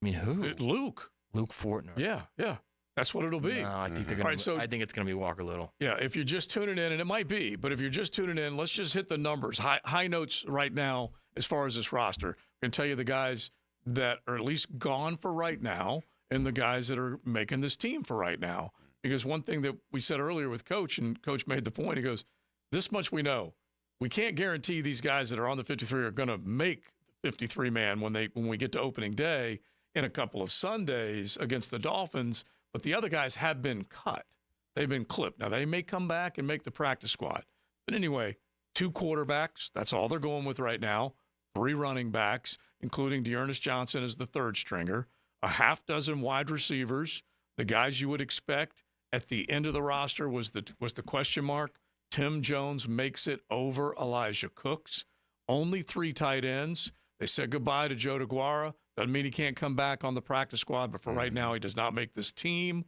I mean, who? Luke Fortner. Yeah. That's what it'll be. No, I think they're going to. I think it's going to be Walker Little. Yeah, if you're just tuning in, and it might be, but if you're just tuning in, let's just hit the numbers. High notes right now as far as this roster. I'm going to tell you the guys that are at least gone for right now and the guys that are making this team for right now. Because one thing that we said earlier with Coach, and Coach made the point, he goes, this much we know. We can't guarantee these guys that are on the 53 are going to make the 53-man when we get to opening day in a couple of Sundays against the Dolphins, but the other guys have been cut. They've been clipped. Now, they may come back and make the practice squad. But anyway, 2 quarterbacks, that's all they're going with right now. 3 running backs, including Dearness Johnson as the third stringer. A half dozen wide receivers, the guys you would expect. At the end of the roster was the question mark. Tim Jones makes it over Elijah Cooks. Only 3 tight ends. They said goodbye to Joe DeGuara. Doesn't mean he can't come back on the practice squad, but for right now, he does not make this team.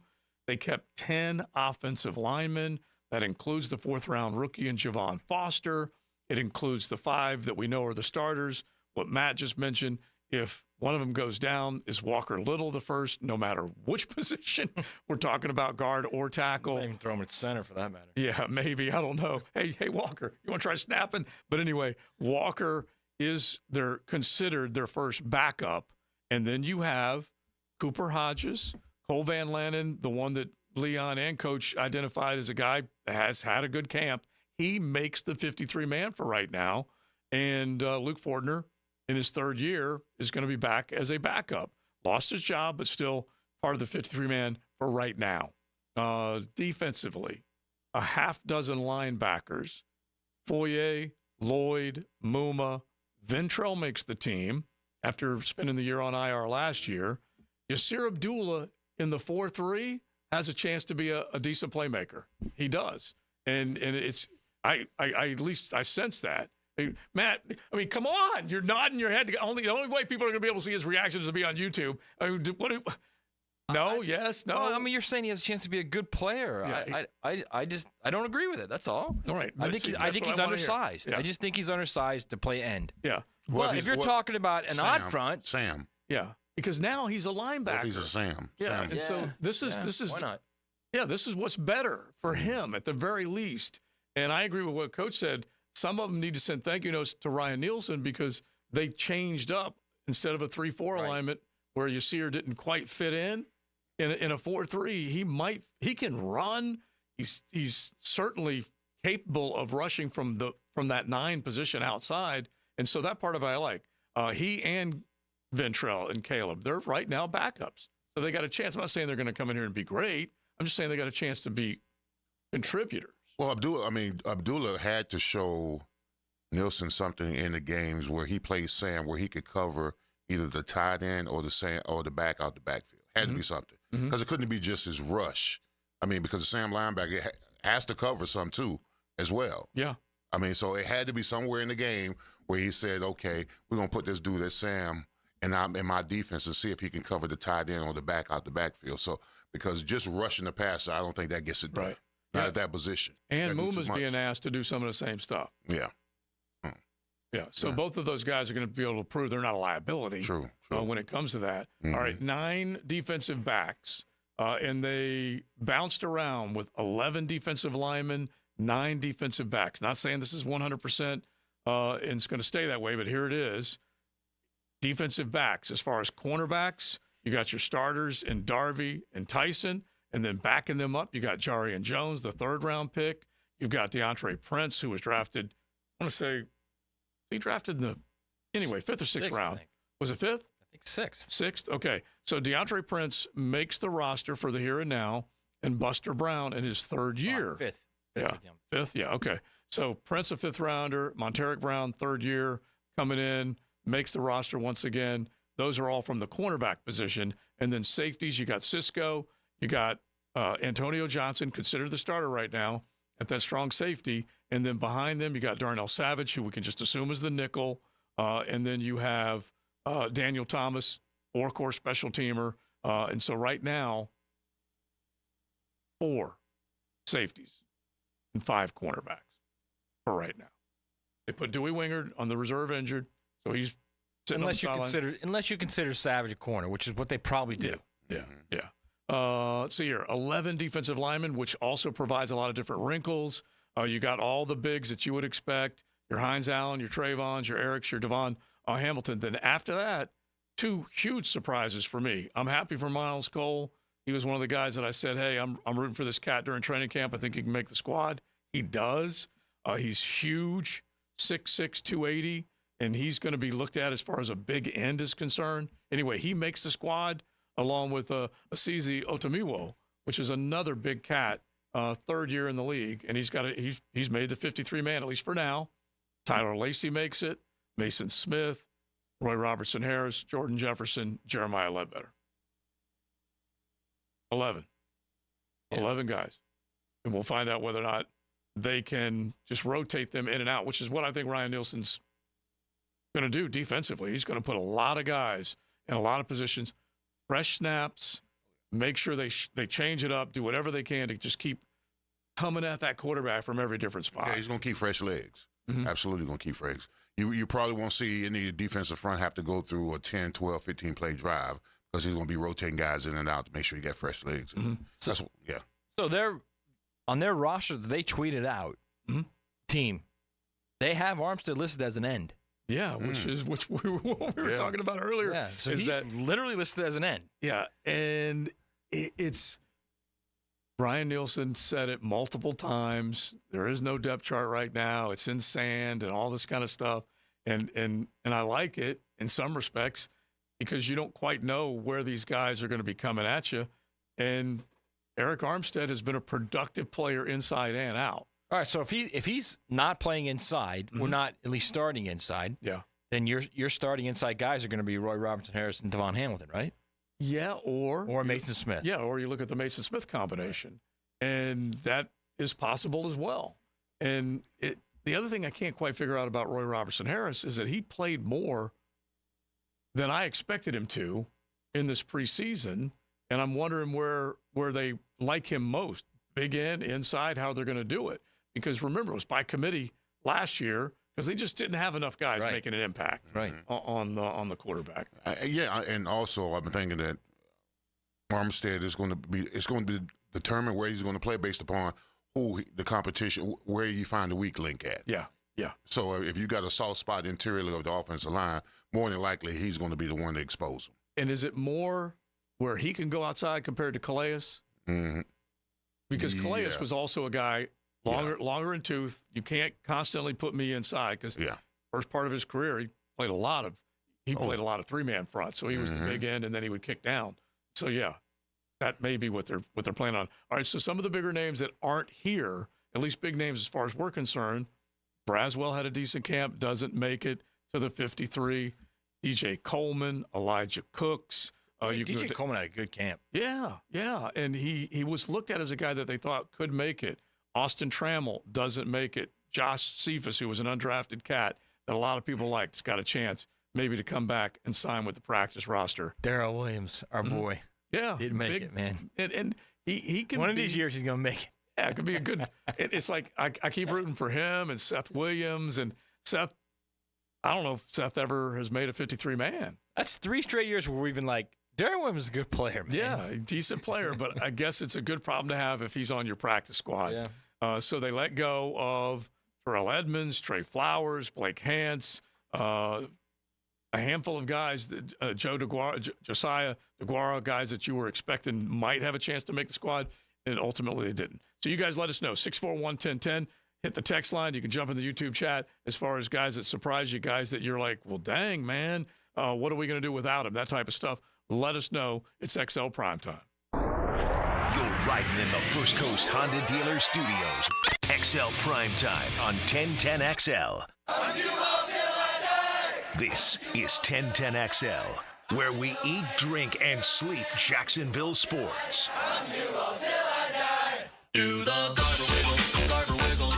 They kept 10 offensive linemen. That includes the 4th-round rookie in Javon Foster. It includes the 5 that we know are the starters. What Matt just mentioned, if one of them goes down, is Walker Little the first, no matter which position we're talking about, guard or tackle. Might even throw him at center for that matter. Yeah, maybe. I don't know. Hey, Walker, you want to try snapping? But anyway, Walker is considered their first backup. And then you have Cooper Hodges, Cole Van Lanen, the one that Leon and Coach identified as a guy that has had a good camp. He makes the 53-man for right now. And Luke Fortner, in his 3rd year, is going to be back as a backup. Lost his job, but still part of the 53-man for right now. Defensively, a half dozen linebackers. Foye, Lloyd, Muma, Ventrell makes the team after spending the year on IR last year. Yasir Abdullah in the 4-3 has a chance to be a decent playmaker. He does. And it's I at least I sense that. Hey, Matt, I mean, come on. You're nodding your head. The only way people are going to be able to see his reactions is to be on YouTube. I mean, no, yes, no. Well, I mean, you're saying he has a chance to be a good player. Yeah, I don't agree with it. That's all. All right. I think he's undersized. Yeah. I just think he's undersized to play end. Yeah. Well, if you're talking about an odd front, Sam. Yeah. Because now he's a linebacker. Well, he's a Sam. Yeah. Sam. And so this is why not? Yeah, this is what's better for him at the very least. And I agree with what Coach said. Some of them need to send thank you notes to Ryan Nielsen because they changed up instead of a 3-4 alignment where Yasir didn't quite fit in a 4-3. He can run. He's certainly capable of rushing from that 9 position outside. And so that part of it I like. He and Ventrell and Caleb, they're right now backups. So they got a chance. I'm not saying they're going to come in here and be great. I'm just saying they got a chance to be contributors. Well, Abdullah had to show Nielsen something in the games where he played Sam, where he could cover either the tight end or the back out the backfield. Had to be something because it couldn't be just his rush. I mean, because the Sam linebacker has to cover some too as well. Yeah. I mean, so it had to be somewhere in the game where he said, "Okay, we're gonna put this dude at Sam, and I'm in my defense to see if he can cover the tight end or the back out the backfield." So because just rushing the passer, I don't think that gets it done. Right. Not at that position. And Muma's being asked to do some of the same stuff. Yeah. Yeah. So both of those guys are going to be able to prove they're not a liability. True. When it comes to that. All right, 9 defensive backs, and they bounced around with 11 defensive linemen, 9 defensive backs. Not saying this is 100% and it's going to stay that way, but here it is. Defensive backs, as far as cornerbacks, You got your starters in Darby and Tyson, and then backing them up, you got Jarian Jones, the third-round pick. You've got DeAndre Prince, who was drafted, I want to say, he drafted in the, fifth or sixth round. Was it fifth? I think sixth. Sixth? Okay. So DeAndre Prince makes the roster for the here and now, and Buster Brown in his third year. Fifth. Fifth? Yeah, okay. So Prince, a fifth-rounder, Monteric Brown, third year, coming in, makes the roster once again. Those are all from the cornerback position. And then safeties, you got Cisco, you got Antonio Johnson, considered the starter right now at that strong safety. And then behind them, you got Darnell Savage, who we can just assume is the nickel. And then you have Daniel Thomas, four-core special teamer. And so right now, 4 safeties and 5 cornerbacks for right now. They put Dewey Wingard on the reserve injured, so he's sitting unless on the sideline. Unless you consider Savage a corner, which is what they probably do. Yeah. Let's see here, 11 defensive linemen, which also provides a lot of different wrinkles. You got all the bigs that you would expect, your Hines Allen, your Trayvons, your Erics, your Devon Hamilton. Then after that, 2 huge surprises for me. I'm happy for Miles Cole. He was one of the guys that I said, hey, I'm rooting for this cat during training camp. I think he can make the squad. He does. He's huge, 6'6", 280, and he's going to be looked at as far as a big end is concerned. Anyway, he makes the squad along with Asizi Otamiwo, which is another big cat, third year in the league, and he's made the 53-man, at least for now. Tyler Lacey makes it, Mason Smith, Roy Robertson Harris, Jordan Jefferson, Jeremiah Ledbetter. 11 guys. And we'll find out whether or not they can just rotate them in and out, which is what I think Ryan Nielsen's going to do defensively. He's going to put a lot of guys in a lot of positions, fresh snaps, make sure they change it up, do whatever they can to just keep coming at that quarterback from every different spot. Yeah, he's going to keep fresh legs. Mm-hmm. Absolutely going to keep fresh. You probably won't see any defensive front have to go through a 10, 12, 15-play drive because he's going to be rotating guys in and out to make sure you get fresh legs. Mm-hmm. So they're on their roster that they tweeted out, team, they have Armstead listed as an end. Yeah, which we were talking about earlier. Yeah, so he's literally listed as an end. Yeah, and it's Brian Nielsen said it multiple times. There is no depth chart right now. It's in sand and all this kind of stuff. And I like it in some respects because you don't quite know where these guys are going to be coming at you. And Eric Armstead has been a productive player inside and out. All right, so if he's not playing inside, or not at least starting inside, then your starting inside guys are going to be Roy Robertson Harris and Devon Hamilton, right? Yeah, or Mason Smith. Yeah, or you look at the Mason Smith combination, and that is possible as well. And the other thing I can't quite figure out about Roy Robertson Harris is that he played more than I expected him to in this preseason, and I'm wondering where they like him most, big end, inside, how they're going to do it. Because remember, it was by committee last year because they just didn't have enough guys making an impact on the quarterback. And also I'm thinking that Armstead is going to determine where he's going to play based upon the competition, where you find the weak link at. Yeah. So if you got a soft spot interiorly of the offensive line, more than likely he's going to be the one to expose him. And is it more where he can go outside compared to Calais? Mm-hmm. Because Calais was also a guy longer in tooth. You can't constantly put me inside because first part of his career he played a lot of 3-man front, so he was the big end, and then he would kick down. So that may be what they're planning on. All right, so some of the bigger names that aren't here, at least big names as far as we're concerned. Braswell had a decent camp, doesn't make it to the 53. DJ Coleman, Elijah Cooks. DJ Coleman had a good camp. Yeah, and he was looked at as a guy that they thought could make it. Austin Trammell doesn't make it. Josh Cephas, who was an undrafted cat that a lot of people liked, has got a chance maybe to come back and sign with the practice roster. Darrell Williams, our boy. Yeah. Didn't make it, man. And he can one of these years he's going to make it. Yeah, it could be a good – it's like I keep rooting for him and Seth Williams. And Seth – I don't know if Seth ever has made a 53-man. That's 3 straight years where we've been like, Darrell Williams is a good player, man. Yeah, a decent player, but I guess it's a good problem to have if he's on your practice squad. Yeah. So they let go of Terrell Edmonds, Trey Flowers, Blake Hance. I a handful of guys, that Josiah DeGuara, guys that you were expecting might have a chance to make the squad, and ultimately they didn't. So you guys let us know. 641-1010. Hit the text line. You can jump in the YouTube chat as far as guys that surprise you, guys that you're like, well, dang, man, what are we going to do without him? That type of stuff. Let us know. It's XL Primetime. You're riding in the First Coast Honda Dealer Studios. XL Primetime on 1010XL. This is 1010XL, where we eat, drink, and sleep Jacksonville sports. Do the Garber wiggle, Garber wiggle,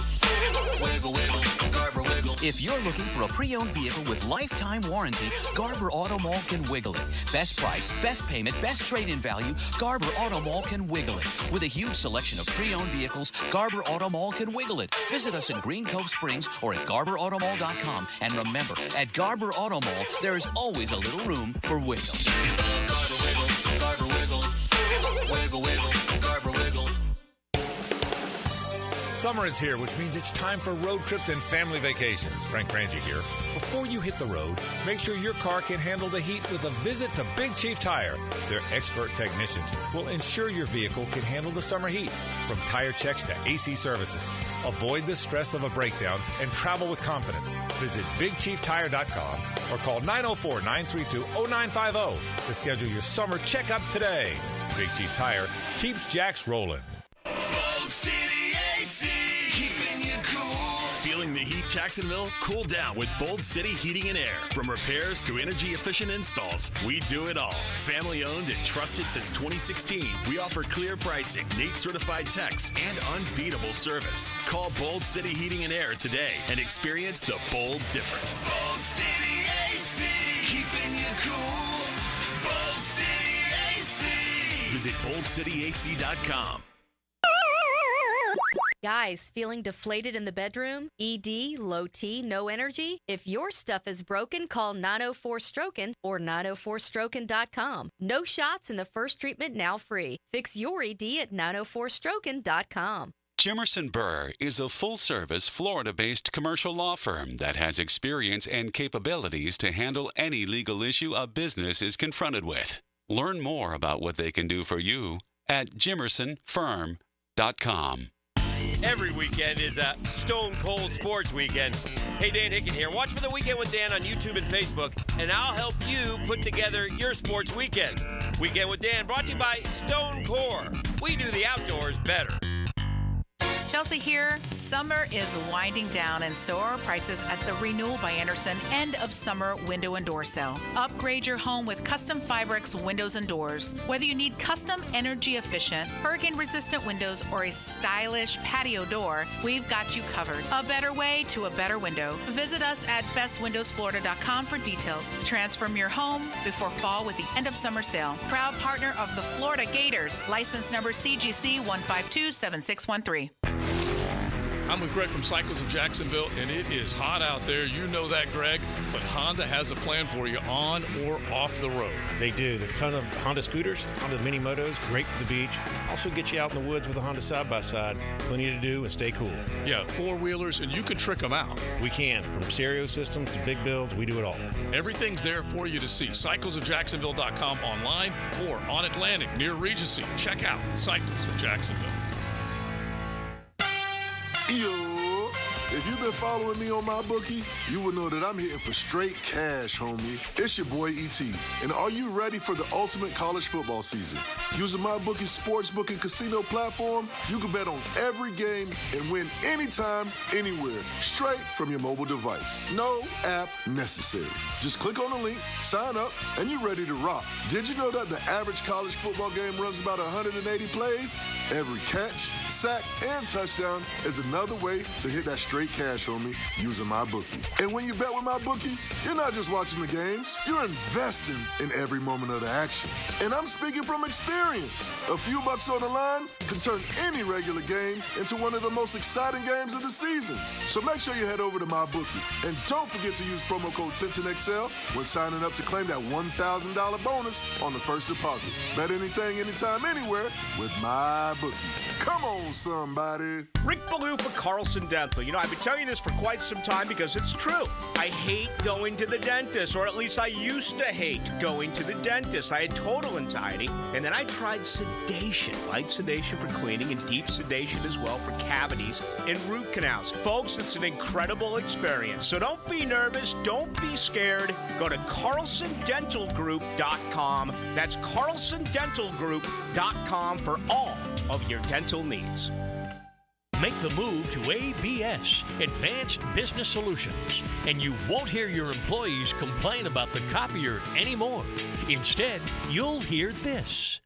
wiggle, wiggle, Garber wiggle. If you're looking for a pre-owned vehicle with lifetime warranty, Garber Auto Mall can wiggle it. Best price, best payment, best trade-in value, Garber Auto Mall can wiggle it. With a huge selection of pre-owned vehicles, Garber Auto Mall can wiggle it. Visit us in Green Cove Springs or at GarberAutomall.com. And remember, at Garber Auto Mall, there is always a little room for wiggle. Garber wiggle, Garber wiggle, wiggle, wiggle, Garber wiggle. Summer is here, which means it's time for road trips and family vacations. Frank Frangie here. Before you hit the road, make sure your car can handle the heat with a visit to Big Chief Tire. Their expert technicians will ensure your vehicle can handle the summer heat, from tire checks to AC services. Avoid the stress of a breakdown and travel with confidence. Visit BigChiefTire.com or call 904-932-0950 to schedule your summer checkup today. Big Chief Tire keeps Jacks rolling. Bold City AC, keeping you cool. Feeling the heat, Jacksonville? Cool down with Bold City Heating and Air. From repairs to energy-efficient installs, we do it all. Family-owned and trusted since 2016, we offer clear pricing, NATE-certified techs, and unbeatable service. Call Bold City Heating and Air today and experience the bold difference. Bold City AC, keeping you cool. Bold City AC. Visit boldcityac.com. Guys, feeling deflated in the bedroom? ED, low T, no energy? If your stuff is broken, call 904-STROKEN or 904stroken.com. No shots in the first treatment, now free. Fix your ED at 904stroken.com. Jimerson Burr is a full-service, Florida-based commercial law firm that has experience and capabilities to handle any legal issue a business is confronted with. Learn more about what they can do for you at jimersonfirm.com. Every weekend is a Stone Cold Sports Weekend. Hey, Dan Hicken here. Watch for the Weekend with Dan on YouTube and Facebook, and I'll help you put together your sports weekend. Weekend with Dan brought to you by Stone Core. We do the outdoors better. Chelsea here. Summer is winding down, and so are prices at the Renewal by Andersen end of summer window and door sale. Upgrade your home with custom Fibrix windows and doors. Whether you need custom energy efficient, hurricane resistant windows or a stylish patio door, we've got you covered. A better way to a better window. Visit us at bestwindowsflorida.com for details. Transform your home before fall with the end of summer sale. Proud partner of the Florida Gators. License number CGC 1527613. I'm with Greg from Cycles of Jacksonville, and it is hot out there. You know that, Greg, but Honda has a plan for you on or off the road. They do. There's a ton of Honda scooters, Honda mini motos, great for the beach. Also get you out in the woods with a Honda side-by-side. Plenty to do and stay cool. Yeah, four-wheelers, and you can trick them out. We can. From stereo systems to big builds, we do it all. Everything's there for you to see. CyclesofJacksonville.com online or on Atlantic near Regency. Check out Cycles of Jacksonville. Yo, if you've been following me on my bookie, you will know that I'm hitting for straight cash, homie. It's your boy E.T. And are you ready for the ultimate college football season? Using my bookie's sportsbook and casino platform, you can bet on every game and win anytime, anywhere, straight from your mobile device. No app necessary. Just click on the link, sign up, and you're ready to rock. Did you know that the average college football game runs about 180 plays? Every catch, sack, and touchdown is another way to hit that straight cash, homie, using my bookie. And when you bet with my bookie, you're not just watching the games, you're investing in every moment of the action. And I'm speaking from experience. A few bucks on the line can turn any regular game into one of the most exciting games of the season. So make sure you head over to my bookie. And don't forget to use promo code 1010XL when signing up to claim that $1,000 bonus on the first deposit. Bet anything, anytime, anywhere with my MyBookie. Come on, somebody. Rick Ballou for Carlson Dental. You know, I've been telling you this for quite some time because it's true. I hate going to the dentist, or at least I used to hate going to the dentist. I had total anxiety, and then I tried sedation, light sedation for cleaning and deep sedation as well for cavities and root canals. Folks, it's an incredible experience. So don't be nervous. Don't be scared. Go to CarlsonDentalGroup.com. That's CarlsonDentalGroup.com for all of your dental needs. Make the move to ABS, Advanced Business Solutions, and you won't hear your employees complain about the copier anymore. Instead, you'll hear this.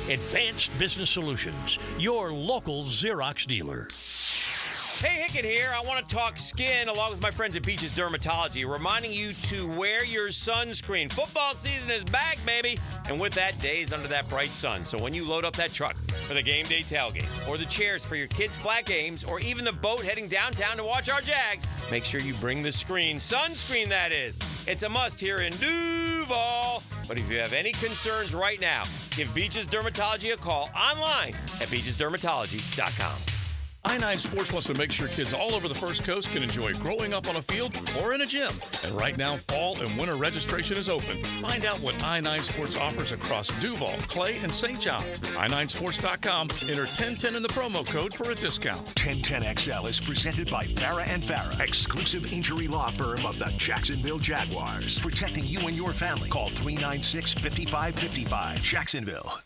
Advanced Business Solutions, your local Xerox dealer. Hey, Hicken here. I want to talk skin along with my friends at Beach's Dermatology, reminding you to wear your sunscreen. Football season is back, baby. And with that, days under that bright sun. So when you load up that truck for the game day tailgate, or the chairs for your kids' flag games, or even the boat heading downtown to watch our Jags, make sure you bring the screen. Sunscreen, that is. It's a must here in Duval. But if you have any concerns right now, give Beach's Dermatology a call online at beachesdermatology.com. I-9 Sports wants to make sure kids all over the First Coast can enjoy growing up on a field or in a gym. And right now, fall and winter registration is open. Find out what I-9 Sports offers across Duval, Clay, and St. John's. I9sports.com. Enter 1010 in the promo code for a discount. 1010XL is presented by Farah & Farah, exclusive injury law firm of the Jacksonville Jaguars. Protecting you and your family. Call 396-5555. Jacksonville.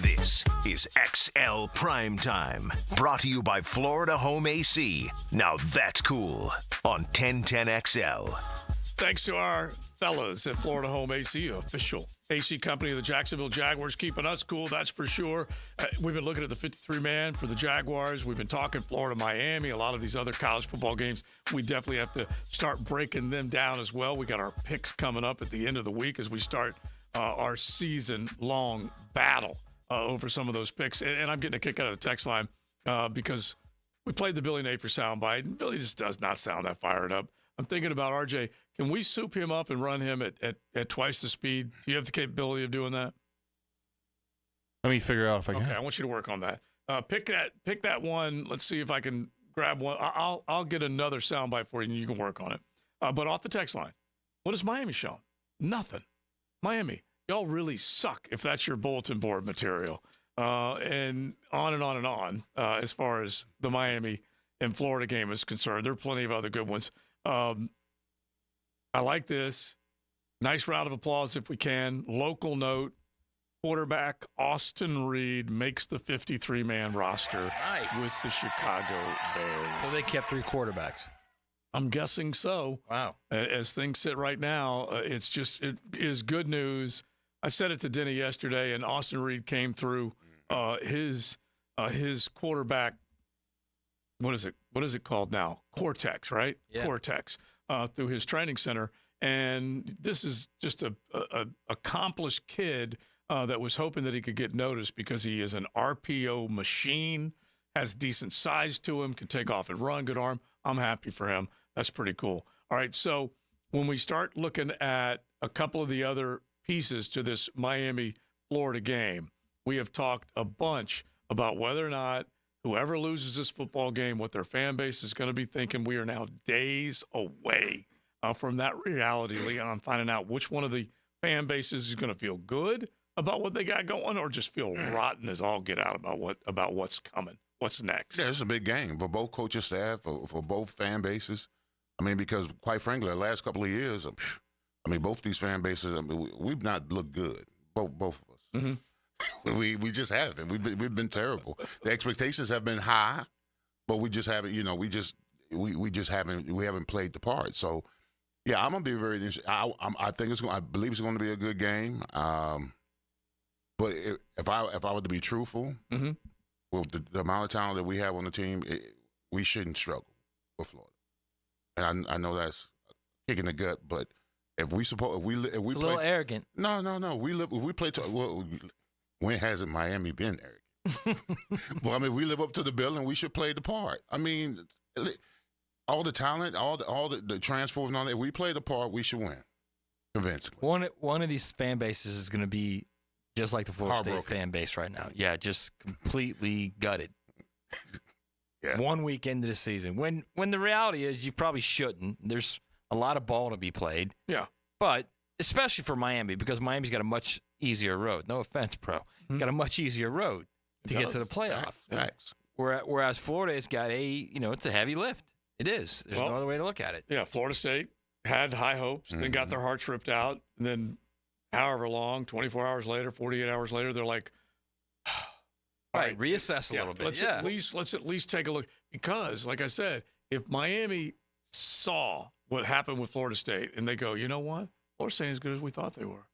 This is XL Primetime, brought to you by Florida Home AC. Now that's cool on 1010XL. Thanks to our fellas at Florida Home AC, official AC company of the Jacksonville Jaguars, keeping us cool, that's for sure. We've been looking at the 53-man for the Jaguars. We've been talking Florida, Miami, a lot of these other college football games. We definitely have to start breaking them down as well. We got our picks coming up at the end of the week as we start our season-long battle over some of those picks. And I'm getting a kick out of the text line because we played the Billy Napier soundbite, and Billy just does not sound that fired up. I'm thinking about RJ. Can we soup him up and run him at twice the speed? Do you have the capability of doing that? Let me figure out if I can. Okay, I want you to work on that. Pick that one. Let's see if I can grab one. I'll get another soundbite for you, and you can work on it. But off the text line, what has Miami shown? Nothing. Miami. Y'all really suck if that's your bulletin board material. And on and on and on as far as the Miami and Florida game is concerned. There are plenty of other good ones. I like this. Nice round of applause if we can. Local note, quarterback Austin Reed makes the 53-man roster with the Chicago Bears. So they kept 3 quarterbacks. I'm guessing so. Wow. As things sit right now, it is good news. I said it to Denny yesterday, and Austin Reed came through his quarterback. What is it called now? Cortex, right? Yeah. Cortex through his training center, and this is just a accomplished kid that was hoping that he could get noticed because he is an RPO machine, has decent size to him, can take off and run, good arm. I'm happy for him. That's pretty cool. All right, so when we start looking at a couple of the other pieces to this Miami-Florida game, we have talked a bunch about whether or not whoever loses this football game, what their fan base is going to be thinking. We are now days away from that reality, Leon, finding out which one of the fan bases is going to feel good about what they got going or just feel rotten as all get out about what's coming. What's next? Yeah, it's a big game for both coaching staff, for both fan bases. I mean, because quite frankly, the last couple of years, I mean, both these fan bases, we've not looked good, both of us. Mm-hmm. We just haven't. We've been terrible. The expectations have been high, but we just haven't. You know, we haven't played the part. So, yeah, I'm gonna be very interested. I believe it's going to be a good game. But if I were to be truthful. Mm-hmm. With the amount of talent that we have on the team, we shouldn't struggle with Florida. And I know that's kicking the gut, but if we play, a little arrogant. No. If we play, when hasn't Miami been arrogant? Well, I mean, we live up to the bill, and we should play the part. I mean, all the talent, all the transfer and all that. If we play the part, we should win convincingly. One of these fan bases is going to be Just like the Florida State fan base right now. Yeah, just completely gutted. Yeah. 1 week into the season. When the reality is you probably shouldn't. There's a lot of ball to be played. Yeah. But especially for Miami, because Miami's got a much easier road. No offense, bro. Got a much easier road to get to the playoff. Facts. Whereas Florida has got it's a heavy lift. It is. There's no other way to look at it. Yeah, Florida State had high hopes, then got their hearts ripped out, and then however long, 24 hours later, 48 hours later, they're like, all right, reassess a little bit. Let's at least take a look. Because, like I said, if Miami saw what happened with Florida State and they go, you know what? Florida State as good as we thought they were.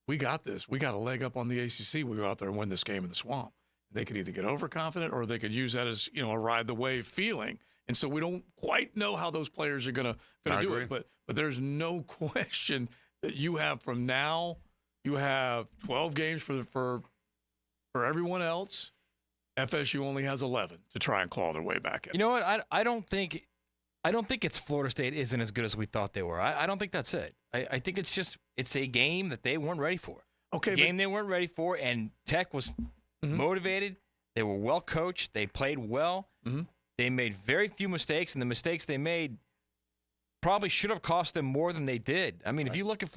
We got this. We got a leg up on the ACC. We go out there and win this game in the Swamp. They could either get overconfident or they could use that as, a ride the wave feeling. And so we don't quite know how those players are gonna do it. But there's no question that you have from now, you have 12 games for everyone else. FSU only has 11 to try and claw their way back in. You know what? I don't think it's Florida State isn't as good as we thought they were. I don't think that's it. I think it's a game that they weren't ready for. Okay, they weren't ready for, and Tech was motivated. They were well coached. They played well. They made very few mistakes, and the mistakes they made probably should have cost them more than they did. I mean, if you look at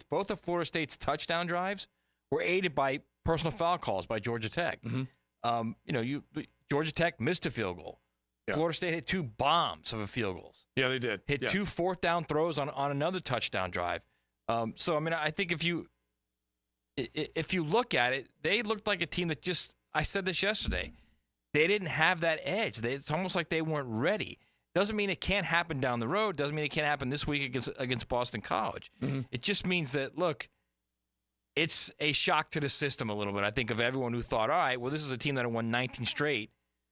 both of Florida State's touchdown drives were aided by personal foul calls by Georgia Tech. Georgia Tech missed a field goal. Yeah. Florida State hit 2 bombs of a field goals. Yeah, they did. Hit 2 fourth down throws on another touchdown drive. So, I mean, I think if you look at it, they looked like a team that I said this yesterday, they didn't have that edge. It's almost like they weren't ready. Doesn't mean it can't happen down the road. Doesn't mean it can't happen this week against Boston College. It just means that, look, it's a shock to the system a little bit. I think of everyone who thought, all right, well, this is a team that had won 19 straight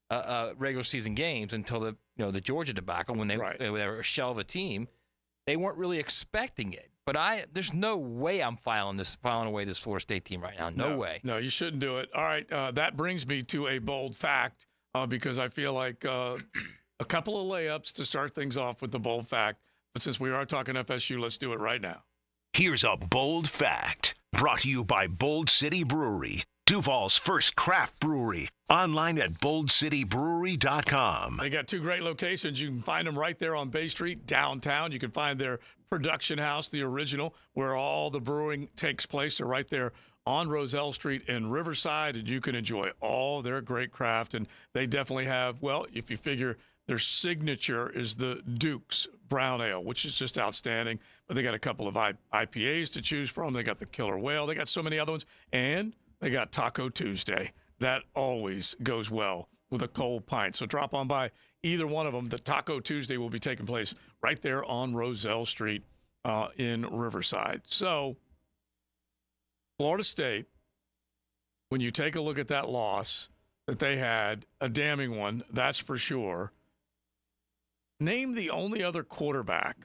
regular season games until the Georgia debacle when they were a shell of a team. They weren't really expecting it. But there's no way I'm filing away this Florida State team right now. No way. No, you shouldn't do it. All right, that brings me to a bold fact because I feel like a couple of layups to start things off with the bold fact. But since we are talking FSU, let's do it right now. Here's a bold fact brought to you by Bold City Brewery, Duval's first craft brewery. Online at boldcitybrewery.com. They got 2 great locations. You can find them right there on Bay Street, downtown. You can find their production house, the original, where all the brewing takes place. They're right there on Roselle Street in Riverside, and you can enjoy all their great craft. And they definitely have, well, if you figure their signature is the Duke's Brown Ale, which is just outstanding. But they got a couple of IPAs to choose from. They got the Killer Whale. They got so many other ones. And they got Taco Tuesday. That always goes well with a cold pint. So drop on by either one of them. The Taco Tuesday will be taking place right there on Roselle Street in Riverside. So Florida State, when you take a look at that loss that they had, a damning one, that's for sure. Name the only other quarterback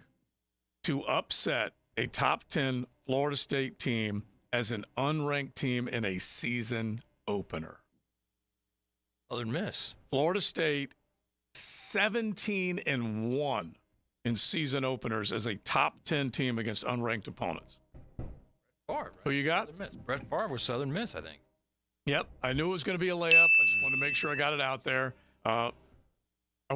to upset a top 10 Florida State team as an unranked team in a season opener. Southern Miss. Florida State 17-1 in season openers as a top 10 team against unranked opponents. Favre, right? Who you got? Southern Miss. Brett Favre was Southern Miss, I think. Yep, I knew it was going to be a layup. I just wanted to make sure I got it out there. Are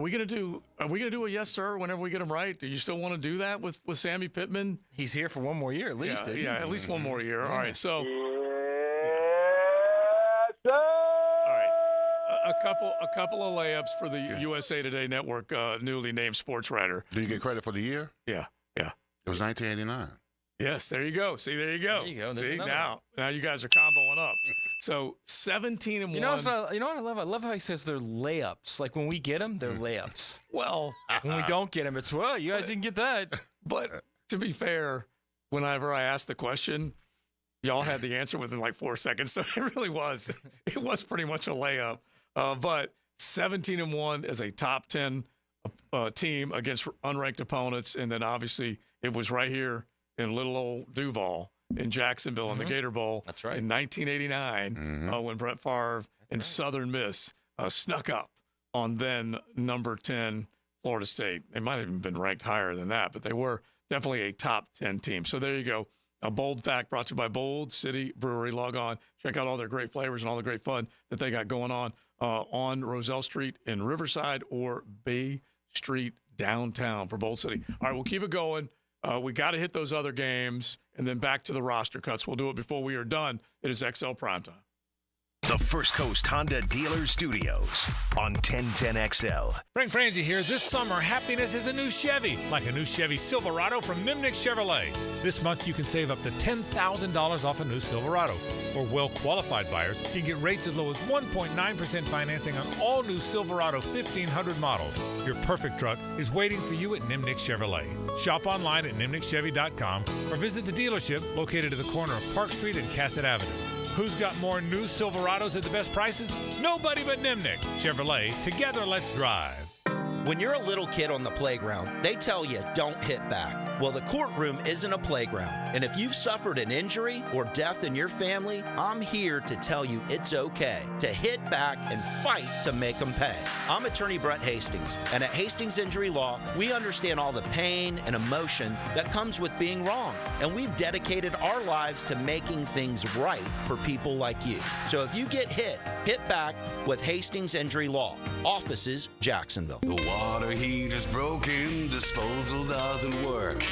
we going to do a yes sir whenever we get them right? Do you still want to do that with Sammy Pittman? He's here for one more year at least. Yeah, at least one more year. All right, so a couple of layups for the USA Today Network newly named sports writer. Do you get credit for the year? Yeah. It was 1989. Yes, there you go. See, there you go. There you go. See, now you guys are comboing up. So 17-1. You know what I love? I love how he says they're layups. Like when we get them, they're layups. Well, when we don't get them, it's, well, you guys didn't get that. But to be fair, whenever I asked the question, y'all had the answer within like 4 seconds. So it really was. It was pretty much a layup. But 17-1 as a top 10 team against unranked opponents. And then obviously it was right here in little old Duval in Jacksonville in the Gator Bowl. That's right. In 1989 when Brett Favre and Southern Miss snuck up on then number 10 Florida State. They might have even been ranked higher than that, but they were definitely a top 10 team. So there you go. A Bold Fact brought to you by Bold City Brewery. Log on, check out all their great flavors and all the great fun that they got going on Roselle Street in Riverside or Bay Street downtown for Bold City. All right, we'll keep it going. We got to hit those other games and then back to the roster cuts. We'll do it before we are done. It is XL Primetime. The First Coast Honda Dealer Studios on 1010XL. Frank Frangie here. This summer, happiness is a new Chevy, like a new Chevy Silverado from Nimnick Chevrolet. This month, you can save up to $10,000 off a new Silverado. For well-qualified buyers, you can get rates as low as 1.9% financing on all new Silverado 1500 models. Your perfect truck is waiting for you at Nimnick Chevrolet. Shop online at nimnickchevy.com or visit the dealership located at the corner of Park Street and Cassett Avenue. Who's got more new Silverados at the best prices? Nobody but Nimnick. Chevrolet, together let's drive. When you're a little kid on the playground, they tell you don't hit back. Well, the courtroom isn't a playground. And if you've suffered an injury or death in your family, I'm here to tell you it's okay to hit back and fight to make them pay. I'm attorney Brett Hastings, and at Hastings Injury Law, we understand all the pain and emotion that comes with being wrong. And we've dedicated our lives to making things right for people like you. So if you get hit back with Hastings Injury Law. Offices, Jacksonville. The water heater's broken, disposal doesn't work.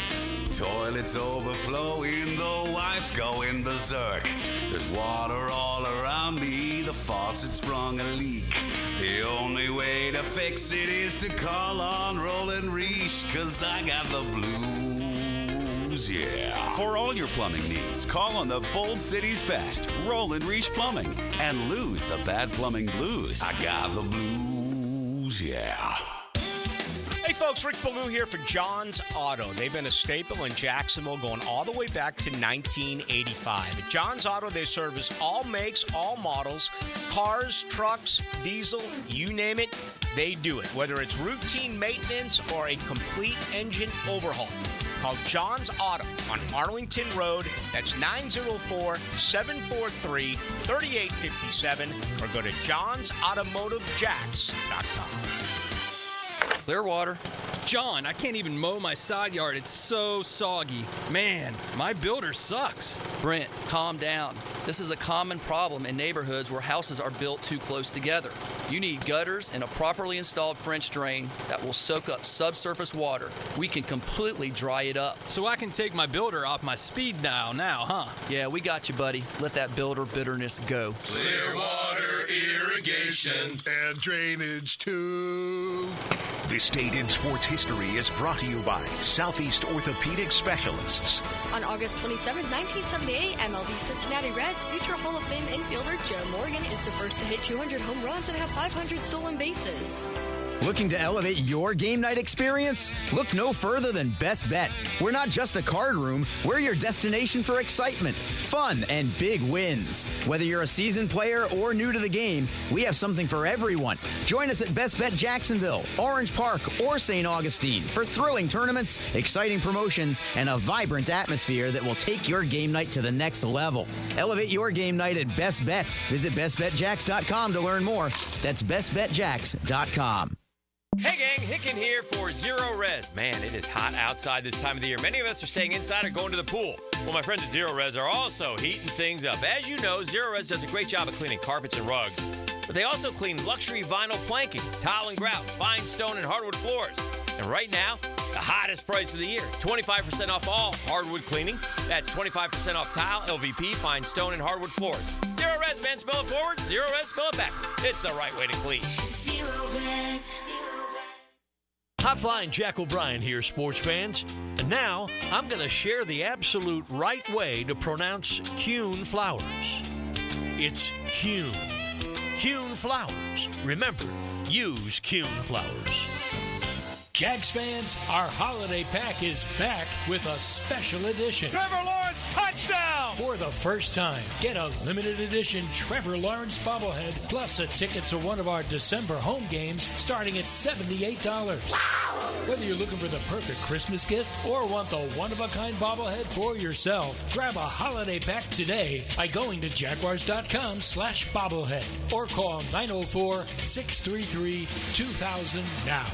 Toilet's overflowing, the wife's going berserk. There's water all around me, the faucet sprung a leak. The only way to fix it is to call on Roland Reich, 'cause I got the blues, yeah. For all your plumbing needs, call on the Bold City's best, Roland Reich Plumbing, and lose the bad plumbing blues. I got the blues, yeah. Hey folks, Rick Ballou here for John's Auto. They've been a staple in Jacksonville going all the way back to 1985. At John's Auto, they service all makes, all models, cars, trucks, diesel, you name it, they do it. Whether it's routine maintenance or a complete engine overhaul. Call John's Auto on Arlington Road. That's 904-743-3857 or go to johnsautomotivejacks.com. Clearwater. John, I can't even mow my side yard. It's so soggy. Man, my builder sucks. Brent, calm down. This is a common problem in neighborhoods where houses are built too close together. You need gutters and a properly installed French drain that will soak up subsurface water. We can completely dry it up. So I can take my builder off my speed dial now, huh? Yeah, we got you, buddy. Let that builder bitterness go. Clearwater irrigation and drainage too. This date in sports history is brought to you by Southeast Orthopedic Specialists. On August 27, 1978, MLB Cincinnati Reds future Hall of Fame infielder Joe Morgan is the first to hit 200 home runs and have 500 stolen bases. Looking to elevate your game night experience? Look no further than Best Bet. We're not just a card room, we're your destination for excitement, fun, and big wins. Whether you're a seasoned player or new to the game, we have something for everyone. Join us at Best Bet Jacksonville, Orange Park, or St. Augustine for thrilling tournaments, exciting promotions, and a vibrant atmosphere that will take your game night to the next level. Elevate your game night at Best Bet. Visit bestbetjacks.com to learn more. That's bestbetjacks.com. Hey gang, Hicken here for Zero Res. Man, it is hot outside this time of the year. Many of us are staying inside or going to the pool. Well, my friends at Zero Res are also heating things up. As you know, Zero Res does a great job of cleaning carpets and rugs. But they also clean luxury vinyl planking, tile and grout, fine stone and hardwood floors. And right now, the hottest price of the year, 25% off all hardwood cleaning. That's 25% off tile, LVP, fine stone, and hardwood floors. Zero Res, man, spell it forward. Zero Res, spell it backward. It's the right way to clean. Zero Res. High Flying Jack O'Brien here, sports fans. And now, I'm going to share the absolute right way to pronounce Kuhn flowers. It's Kuhn. Kuhn flowers. Remember, use Kuhn flowers. Jags fans, our holiday pack is back with a special edition. Trevor Lawrence, touchdown! For the first time, get a limited edition Trevor Lawrence bobblehead plus a ticket to one of our December home games starting at $78. Wow! Whether you're looking for the perfect Christmas gift or want the one-of-a-kind bobblehead for yourself, grab a holiday pack today by going to jaguars.com/bobblehead or call 904-633-2000 now.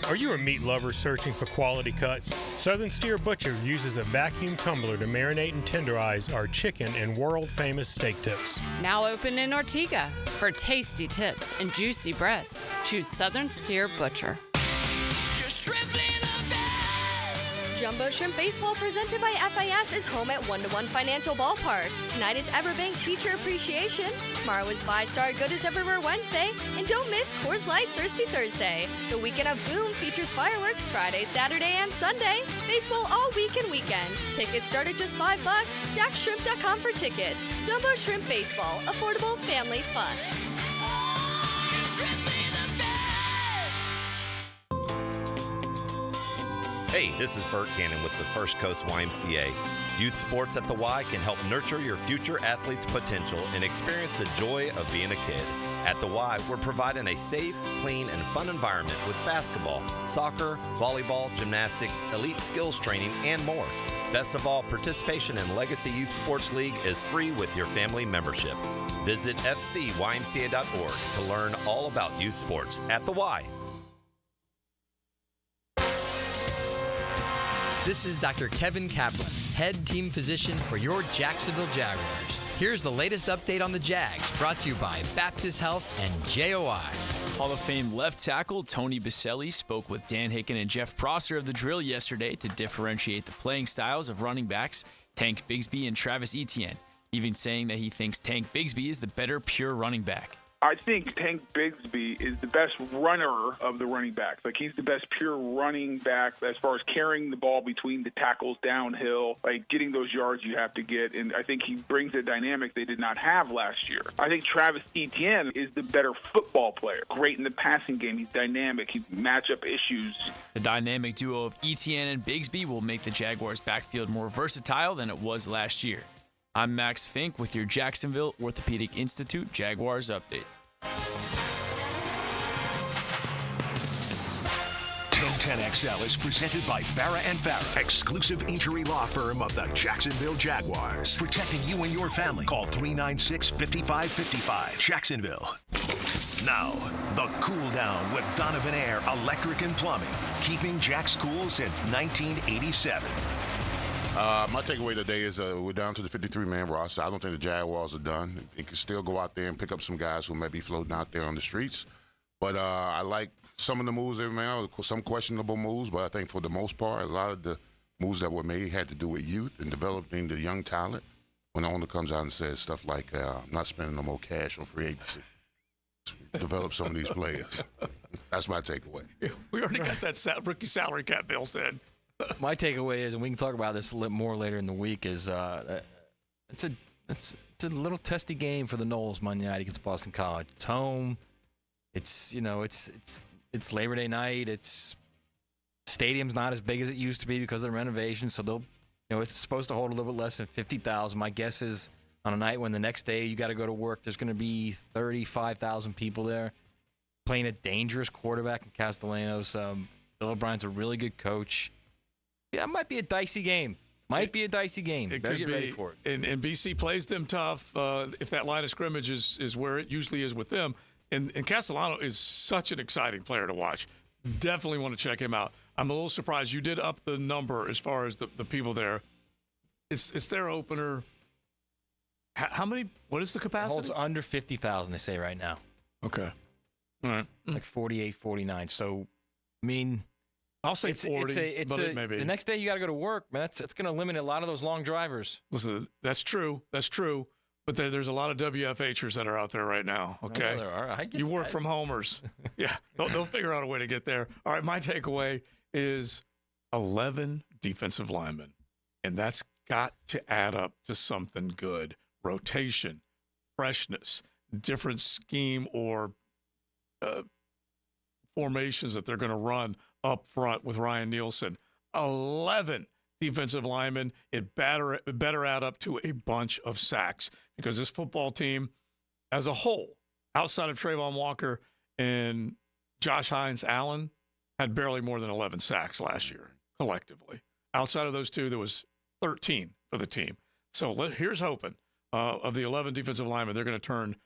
Are you a meat lover searching for quality cuts? Southern Steer Butcher uses a vacuum tumbler to marinate and tenderize our chicken and world-famous steak tips. Now open in Ortega. For tasty tips and juicy breasts, choose Southern Steer Butcher. Jumbo Shrimp Baseball presented by FIS is home at 1-to-1 Financial Ballpark. Tonight is Everbank Teacher Appreciation. Tomorrow is Buy Star Good as Everywhere Wednesday. And don't miss Coors Light Thirsty Thursday. The Weekend of Boom features fireworks Friday, Saturday, and Sunday. Baseball all week and weekend. Tickets start at just $5. JackShrimp.com for tickets. Jumbo Shrimp Baseball. Affordable family fun. Hey, this is Bert Cannon with the First Coast YMCA. Youth sports at the Y can help nurture your future athlete's potential and experience the joy of being a kid. At the Y, we're providing a safe, clean, and fun environment with basketball, soccer, volleyball, gymnastics, elite skills training, and more. Best of all, participation in Legacy Youth Sports League is free with your family membership. Visit fcymca.org to learn all about youth sports at the Y. This is Dr. Kevin Kaplan, head team physician for your Jacksonville Jaguars. Here's the latest update on the Jags, brought to you by Baptist Health and JOI. Hall of Fame left tackle Tony Baselli spoke with Dan Hicken and Jeff Prosser of the Drill yesterday to differentiate the playing styles of running backs Tank Bigsby and Travis Etienne, even saying that he thinks Tank Bigsby is the better pure running back. I think Tank Bigsby is the best runner of the running backs. Like, he's the best pure running back as far as carrying the ball between the tackles downhill, like getting those yards you have to get. And I think he brings a dynamic they did not have last year. I think Travis Etienne is the better football player. Great in the passing game. He's dynamic. He matchup issues. The dynamic duo of Etienne and Bigsby will make the Jaguars' backfield more versatile than it was last year. I'm Max Fink with your Jacksonville Orthopedic Institute Jaguars update. 1010XL is presented by Farah & Farah, exclusive injury law firm of the Jacksonville Jaguars. Protecting you and your family. Call 396-5555. Jacksonville. Now, the cool down with Donovan Air Electric and Plumbing. Keeping Jack's cool since 1987. My takeaway today is we're down to the 53-man roster. I don't think the Jaguars are done. They can still go out there and pick up some guys who may be floating out there on the streets. But I like some of the moves they've made, some questionable moves, but I think for the most part, a lot of the moves that were made had to do with youth and developing the young talent. When the owner comes out and says stuff like, I'm not spending no more cash on free agency. Develop some of these players. That's my takeaway. We already got that rookie salary cap built in. My takeaway is, and we can talk about this a little more later in the week, is it's a little testy game for the Noles Monday night against Boston College. It's home. It's it's Labor Day night. It's stadium's not as big as it used to be because of the renovation, so they'll it's supposed to hold a little bit less than 50,000. My guess is on a night when the next day you got to go to work, there's going to be 35,000 people there playing a dangerous quarterback in Castellanos. Bill O'Brien's a really good coach. Yeah, it might be a dicey game. Better get ready for it. And BC plays them tough if that line of scrimmage is where it usually is with them. And Castellano is such an exciting player to watch. Definitely want to check him out. I'm a little surprised you did up the number as far as the people there. It's their opener. How many? What is the capacity? It holds under 50,000, they say right now. Okay. All right. Like 48, 49. So, I mean, I'll say 40, but it may be. The next day you got to go to work, man. It's going to eliminate a lot of those long drivers. Listen, that's true. But there's a lot of WFHers that are out there right now, okay? Oh, there are. You work from homers. Yeah, they'll figure out a way to get there. All right, my takeaway is 11 defensive linemen, and that's got to add up to something good. Rotation, freshness, different scheme or formations that they're going to run up front with Ryan Nielsen. 11 defensive linemen. It better add up to a bunch of sacks because this football team as a whole, outside of Trayvon Walker and Josh Hines-Allen, had barely more than 11 sacks last year collectively. Outside of those two, there was 13 for the team. So here's hoping of the 11 defensive linemen, they're going to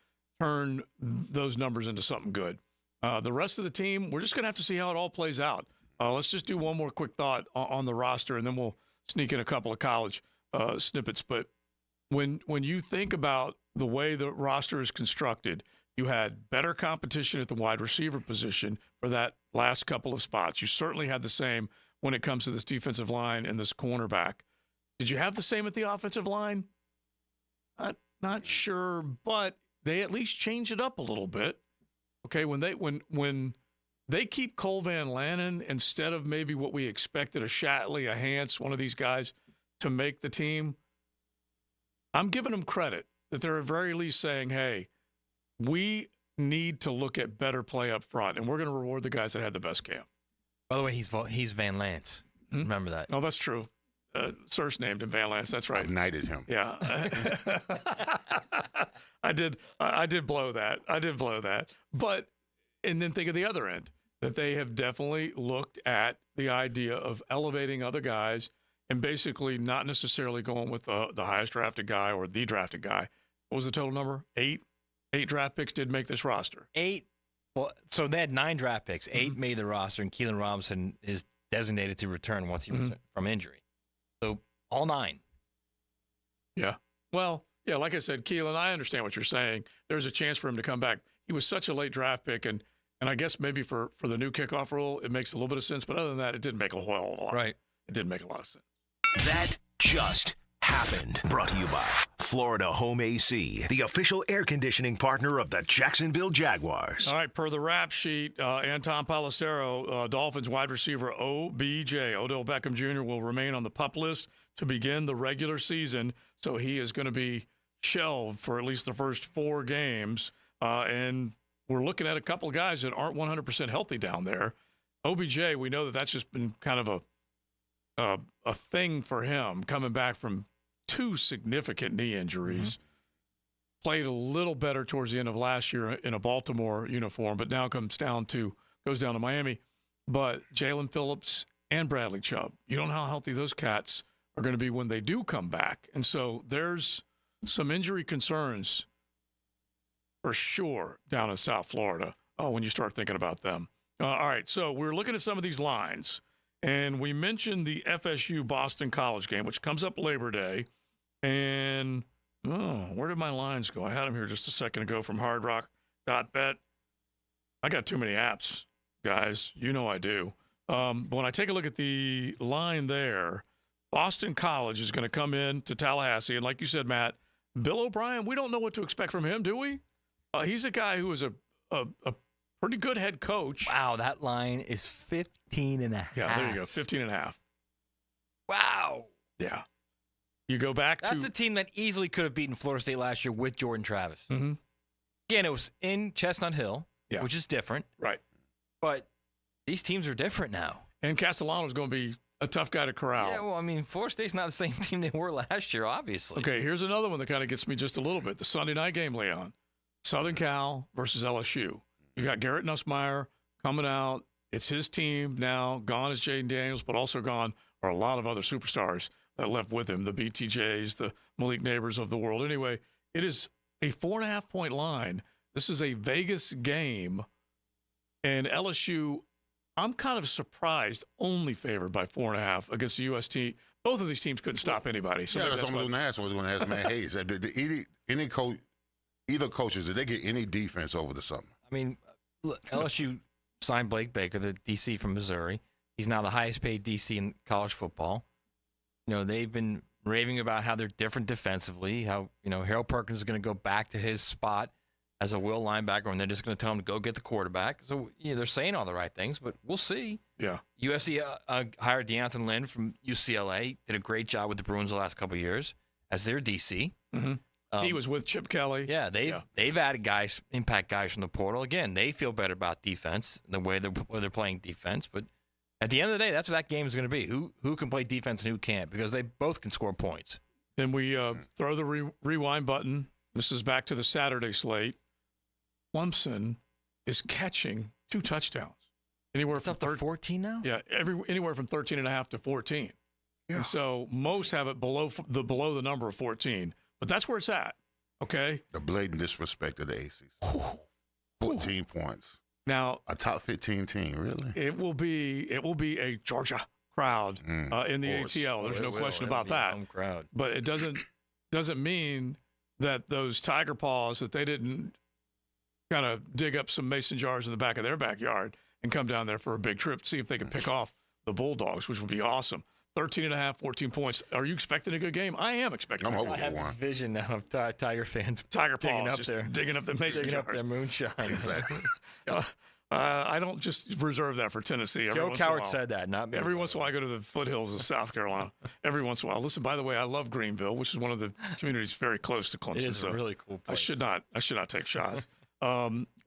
turn those numbers into something good. The rest of the team, we're just going to have to see how it all plays out. Let's just do one more quick thought on the roster, and then we'll sneak in a couple of college snippets. But when you think about the way the roster is constructed, you had better competition at the wide receiver position for that last couple of spots. You certainly had the same when it comes to this defensive line and this cornerback. Did you have the same at the offensive line? Not sure, but they at least change it up a little bit. Okay, when they keep Cole Van Lanen instead of maybe what we expected, a Shatley, a Hance, one of these guys to make the team, I'm giving them credit that they're at very least saying, hey, we need to look at better play up front, and we're going to reward the guys that had the best camp. By the way, he's Van Lance. Remember that. Oh, that's true. Search named him Van Lance. That's right. I've knighted him. Yeah. I did blow that. But, and then think of the other end, that they have definitely looked at the idea of elevating other guys and basically not necessarily going with the highest drafted guy or the drafted guy. What was the total number? 8? 8 draft picks did make this roster. 8. Well, so they had 9 draft picks. 8 made the roster, and Keelan Robinson is designated to return once he returns from injury. So all 9. Yeah. Well, yeah, like I said, Keelan, I understand what you're saying. There's a chance for him to come back. He was such a late draft pick, and I guess maybe for the new kickoff rule, it makes a little bit of sense. But other than that, it didn't make a whole lot. Right. It didn't make a lot of sense. That just happened. Brought to you by Florida Home AC, the official air conditioning partner of the Jacksonville Jaguars. All right, per the rap sheet, Anton Palacero, Dolphins wide receiver OBJ, Odell Beckham Jr., will remain on the PUP list to begin the regular season. So he is going to be shelved for at least the first 4 games. And we're looking at a couple of guys that aren't 100% healthy down there. OBJ, we know that that's just been kind of a thing for him, coming back from 2 significant knee injuries. Played a little better towards the end of last year in a Baltimore uniform, but now goes down to Miami. But Jalen Phillips and Bradley Chubb, you don't know how healthy those cats are going to be when they do come back. And so there's some injury concerns for sure down in South Florida when you start thinking about them. All right, so we're looking at some of these lines. And we mentioned the FSU Boston College game, which comes up Labor Day. And, where did my lines go? I had them here just a second ago from hardrock.bet. I got too many apps, guys. You know I do. But when I take a look at the line there, Boston College is going to come in to Tallahassee. And like you said, Matt, Bill O'Brien, we don't know what to expect from him, do we? He's a guy who is a pretty good head coach. Wow, that line is 15.5. Yeah, there you go, 15.5. Wow. Yeah. You go back That's a team that easily could have beaten Florida State last year with Jordan Travis. Mm-hmm. Again, it was in Chestnut Hill, which is different. Right. But these teams are different now. And Castellano's going to be a tough guy to corral. Yeah, well, I mean, Florida State's not the same team they were last year, obviously. Okay, here's another one that kind of gets me just a little bit. The Sunday night game, Leon. Southern Cal versus LSU. You got Garrett Nussmeier coming out. It's his team now. Gone is Jaden Daniels, but also gone are a lot of other superstars that left with him, the BTJs, the Malik Neighbors of the world. Anyway, it is a 4.5-point line. This is a Vegas game. And LSU, I'm kind of surprised, only favored by 4.5 against the UST. Both of these teams couldn't stop anybody. So that's what I was going to ask. I was going to ask Matt Hayes. Either coaches, did they get any defense over the summer? I mean, look, LSU signed Blake Baker, the DC from Missouri. He's now the highest paid DC in college football. You know, they've been raving about how they're different defensively, how, you know, Harold Perkins is going to go back to his spot as a will linebacker, and they're just going to tell him to go get the quarterback. So, yeah, they're saying all the right things, but we'll see. Yeah. USC hired Deonton Lynn from UCLA, did a great job with the Bruins the last couple of years as their DC. Mm-hmm. He was with Chip Kelly. Yeah, they've added guys, impact guys from the portal. Again, they feel better about defense, the way they're playing defense. But at the end of the day, that's what that game is going to be. Who can play defense and who can't, because they both can score points. Then we throw the rewind button. This is back to the Saturday slate. Clemson is catching 2 touchdowns. It's up to 14 now? Yeah, anywhere from 13.5 to 14. Yeah. And so most have it below the number of 14. But that's where it's at, okay? The blatant disrespect of the Aces. 14 points. Now, a top 15 team, really? It will be a Georgia crowd in the ATL. There's no question about that. Home crowd. But it doesn't mean that those Tiger Paws, that they didn't kind of dig up some mason jars in the back of their backyard and come down there for a big trip, see if they can pick off the Bulldogs, which would be awesome. 13.5, 14 points. Are you expecting a good game? I am expecting. I have this vision now of Tiger fans Tiger digging Paws up just there, digging up the mason digging jars. up their moonshine. Exactly. I don't just reserve that for Tennessee. Joe Cowart said that, not me. Every once in a while, I go to the foothills of South Carolina. Every once in a while. Listen, by the way, I love Greenville, which is one of the communities very close to Clemson. It is a really cool place. I should not take shots.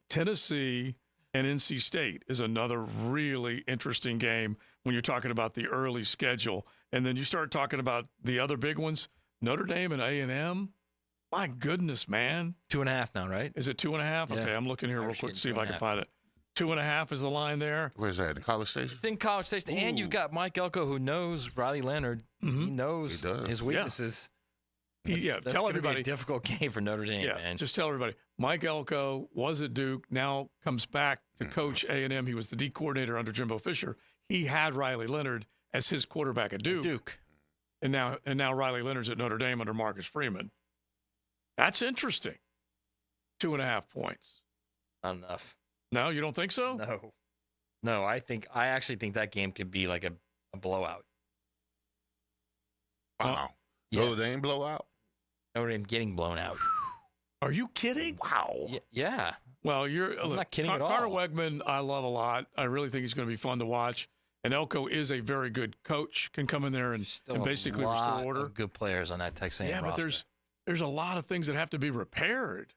Tennessee and NC State is another really interesting game when you're talking about the early schedule. And then you start talking about the other big ones, Notre Dame and A&M. My goodness, man. 2.5 now, right? Is it 2.5? Okay, I'm looking here real quick to see if I can find it. 2.5 is the line there. Where's that? In College Station? It's in College Station. And you've got Mike Elko, who knows Riley Leonard. He knows his weaknesses. That's tell everybody. Be a difficult game for Notre Dame, man. Just tell everybody. Mike Elko was at Duke, now comes back to coach A&M. He was the D coordinator under Jimbo Fisher. He had Riley Leonard as his quarterback at Duke. And now Riley Leonard's at Notre Dame under Marcus Freeman. That's interesting. 2.5 points. Not enough. No, you don't think so? No, I actually think that game could be like a blowout. Wow. Notre Dame blowout? Notre Dame getting blown out. Are you kidding? Wow. Yeah. Well, I'm not kidding at all. Connor Wegman, I love a lot. I really think he's going to be fun to watch. And Elko is a very good coach, can come in there and basically restore order. Of good players on that Texas A&M roster. But there's a lot of things that have to be repaired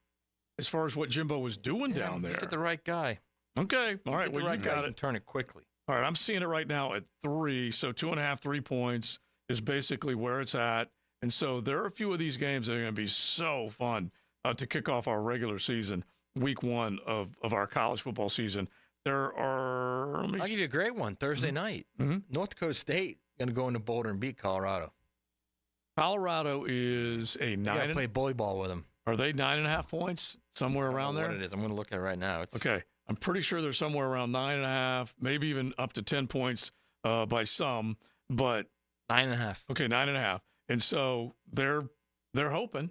as far as what Jimbo was doing down there. Just get the right guy. Okay. All right. Well, you got it. Turn it quickly. All right. I'm seeing it right now at 3. So 2.5, 3 points is basically where it's at. And so there are a few of these games that are going to be so fun to kick off our regular season, week 1 of our college football season. There are. I'll give you a great one Thursday night. North Dakota State going to go into Boulder and beat Colorado. Colorado is a 9. You got to play bully ball with them. Are they 9.5 points? Somewhere around there? What it is. I'm going to look at it right now. Okay. I'm pretty sure they're somewhere around 9.5, maybe even up to 10 points by some, but 9.5. Okay, 9.5. And so they're hoping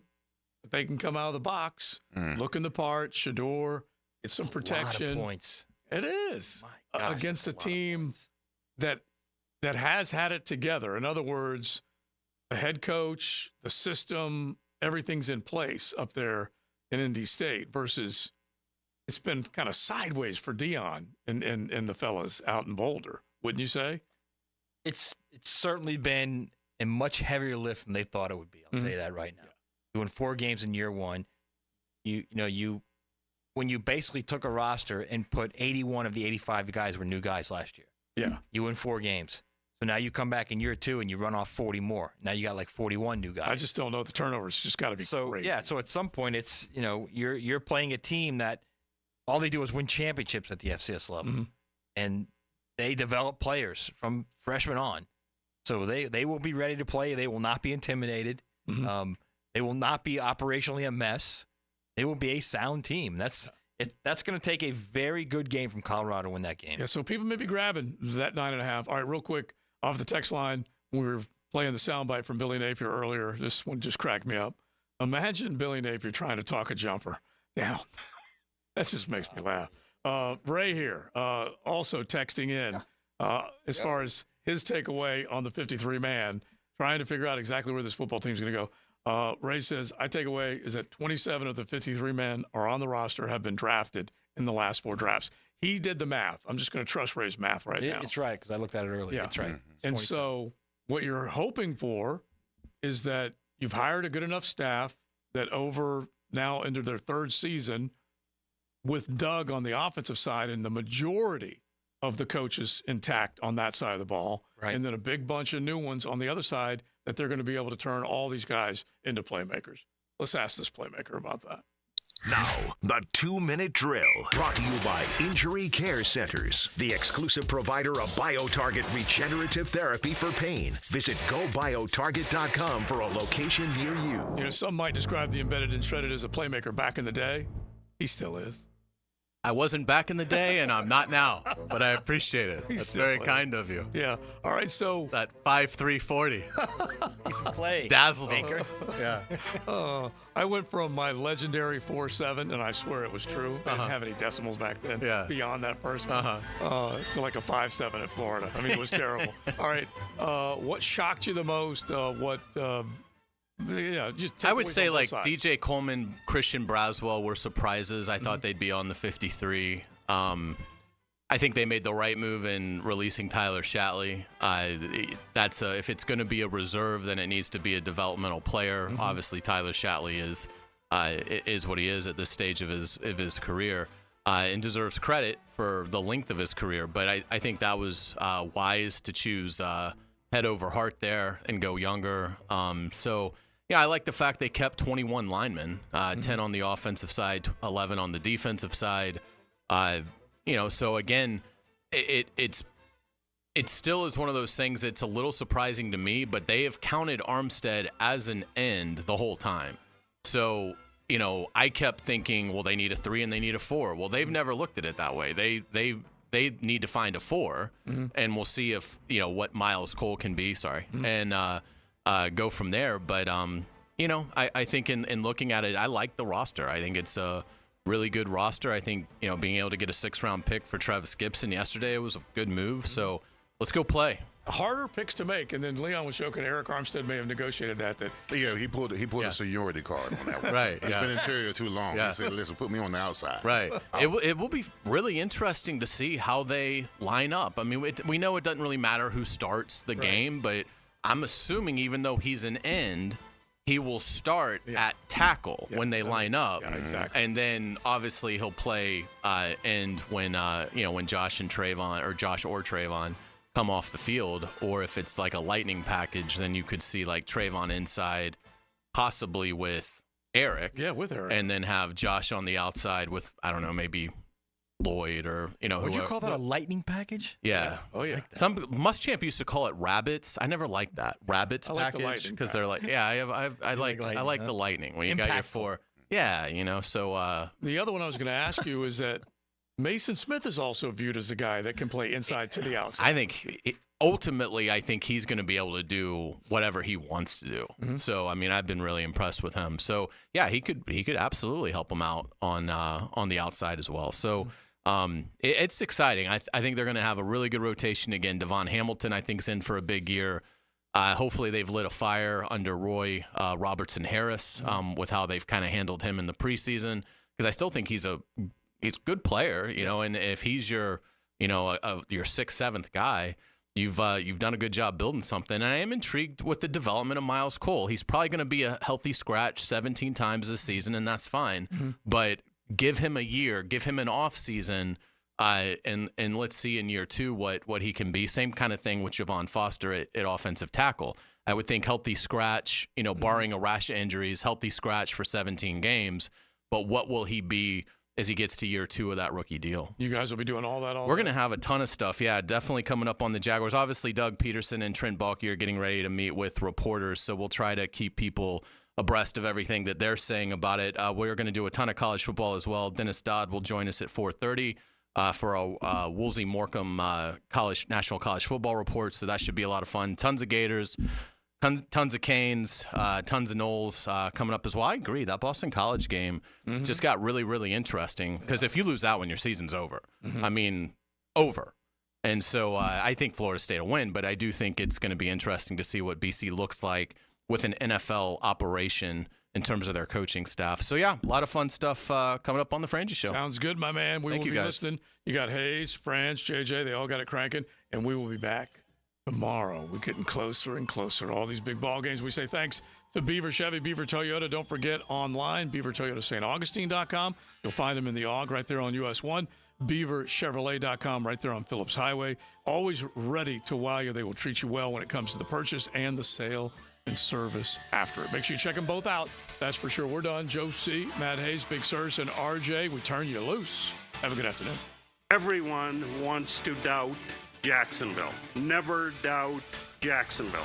that they can come out of the box, looking the part, Shador, get some protection. A lot of points. It is. Against a team that has had it together. In other words, the head coach, the system, everything's in place up there in Indy State versus it's been kind of sideways for Dion and the fellas out in Boulder, wouldn't you say? It's certainly been a much heavier lift than they thought it would be. I'll tell you that right now. Doing 4 games in year 1, when you basically took a roster and put 81 of the 85 guys were new guys last year. Yeah. You win 4 games. So now you come back in year 2 and you run off 40 more. Now you got like 41 new guys. I just don't know. The turnovers just got to be crazy. Yeah, so at some point it's, you're playing a team that all they do is win championships at the FCS level. And they develop players from freshmen on. So they will be ready to play. They will not be intimidated. They will not be operationally a mess. They will be a sound team. That's going to take a very good game from Colorado to win that game. Yeah, so people may be grabbing that 9.5. All right, real quick, off the text line, we were playing the soundbite from Billy Napier earlier. This one just cracked me up. Imagine Billy Napier trying to talk a jumper down. That just makes me laugh. Ray here, also texting in as far as his takeaway on the 53-man, trying to figure out exactly where this football team is going to go. Ray says, I take away is that 27 of the 53 men are on the roster, have been drafted in the last 4 drafts. He did the math. I'm just going to trust Ray's math now. It's right, because I looked at it earlier. Yeah. It's right. And so what you're hoping for is that you've hired a good enough staff that over now into their 3rd season with Doug on the offensive side and the majority of the coaches intact on that side of the ball, and then a big bunch of new ones on the other side, that they're going to be able to turn all these guys into playmakers. Let's ask this playmaker about that. Now, the 2-minute drill, brought to you by Injury Care Centers, the exclusive provider of BioTarget regenerative therapy for pain. Visit GoBioTarget.com for a location near you. Some might describe the embedded and shredded as a playmaker back in the day. He still is. I wasn't back in the day, and I'm not now, but I appreciate it. That's very kind of you. Yeah. All right, so that 5'3" 40. He's play. Dazzled Baker. Yeah. I went from my legendary 4.7, and I swear it was true. I didn't have any decimals back then. Yeah. Beyond that first one, to like a 5.7 at Florida. I mean, it was terrible. All right. What shocked you the most? Just I would say like sides. DJ Coleman, Christian Braswell were surprises. I thought they'd be on the 53. I think they made the right move in releasing Tyler Shatley. That's if it's going to be a reserve, then it needs to be a developmental player. Obviously, Tyler Shatley is what he is at this stage of his career, and deserves credit for the length of his career. But I think that was wise to choose head over heart there and go younger. So. Yeah, I like the fact they kept 21 linemen, 10 on the offensive side, 11 on the defensive side. So again, it still is one of those things that's a little surprising to me, but they have counted Armstead as an end the whole time. So, I kept thinking, well, they need a 3 and they need a 4. Well, they've never looked at it that way. They need to find a 4, and we'll see if, what Miles Cole can be, and go from there. But, I think in looking at it, I like the roster. I think it's a really good roster. I think, being able to get a 6th-round pick for Travis Gibson yesterday was a good move. So let's go play. Harder picks to make, and then Leon was joking. Eric Armstead may have negotiated that. Yeah, he pulled a seniority card on that one. Right. It's been interior too long. He said, "Listen, put me on the outside." Right. It will be really interesting to see how they line up. I mean, we know it doesn't really matter who starts the game, but I'm assuming even though he's an end, he will start at tackle when they line up. Yeah, exactly. And then obviously he'll play end when Josh or Trayvon come off the field, or if it's like a lightning package, then you could see like Trayvon inside, possibly with Eric. Yeah, with Eric. And then have Josh on the outside with, I don't know, maybe Lloyd or, Would you call that a lightning package? Yeah. Oh, yeah. Some Muschamp used to call it rabbits. I never liked that. Rabbits I like the package. lightning Because they're like, I like the lightning. When you got your 4. Yeah, so. The other one I was going to ask you is that Mason Smith is also viewed as a guy that can play inside to the outside. I think ultimately, he's going to be able to do whatever he wants to do. So, I mean, I've been really impressed with him. So, yeah, he could absolutely help him out on the outside as well. So, it's exciting. I think they're going to have a really good rotation again. Devon Hamilton, I think, is in for a big year. Hopefully, they've lit a fire under Roy Robertson Harris with how they've kind of handled him in the preseason, because I still think he's a good player, and if he's your 6th, 7th guy, you've done a good job building something. And I am intrigued with the development of Miles Cole. He's probably going to be a healthy scratch 17 times this season, and that's fine. But give him a year, give him an off season, and let's see in year 2 what he can be. Same kind of thing with Javon Foster at offensive tackle. I would think healthy scratch, barring a rash of injuries, healthy scratch for 17 games. But what will he be as he gets to year 2 of that rookie deal? You guys will be doing all that We're going to have a ton of stuff. Yeah, definitely coming up on the Jaguars. Obviously, Doug Peterson and Trent Baalke are getting ready to meet with reporters, so we'll try to keep people abreast of everything that they're saying about it. We're going to do a ton of college football as well. Dennis Dodd will join us at 4:30 for a Woolsey Morecambe National College Football Report, so that should be a lot of fun. Tons of Gators, tons of Canes, tons of Knowles coming up as well. I agree. That Boston College game just got really, really interesting, because if you lose that one, your season's over. I mean, over. And so I think Florida State will win, but I do think it's going to be interesting to see what BC looks like with an NFL operation in terms of their coaching staff. So, yeah, a lot of fun stuff coming up on the Frangie Show. Sounds good, my man. We will be listening. You got Hayes, Franz, JJ. They all got it cranking, and we will be back tomorrow. We're getting closer and closer to all these big ball games. We say thanks to Beaver Chevy, Beaver Toyota. Don't forget online, BeaverToyotaSt.Augustine.com. You'll find them in the AUG right there on US 1. BeaverChevrolet.com right there on Phillips Highway. Always ready to wow you. They will treat you well when it comes to the purchase and the sale and service after it. Make sure you check them both out. That's for sure. We're done. Joe C., Matt Hayes, Big Sirs, and RJ. We turn you loose. Have a good afternoon. Everyone wants to doubt Jacksonville. Never doubt Jacksonville.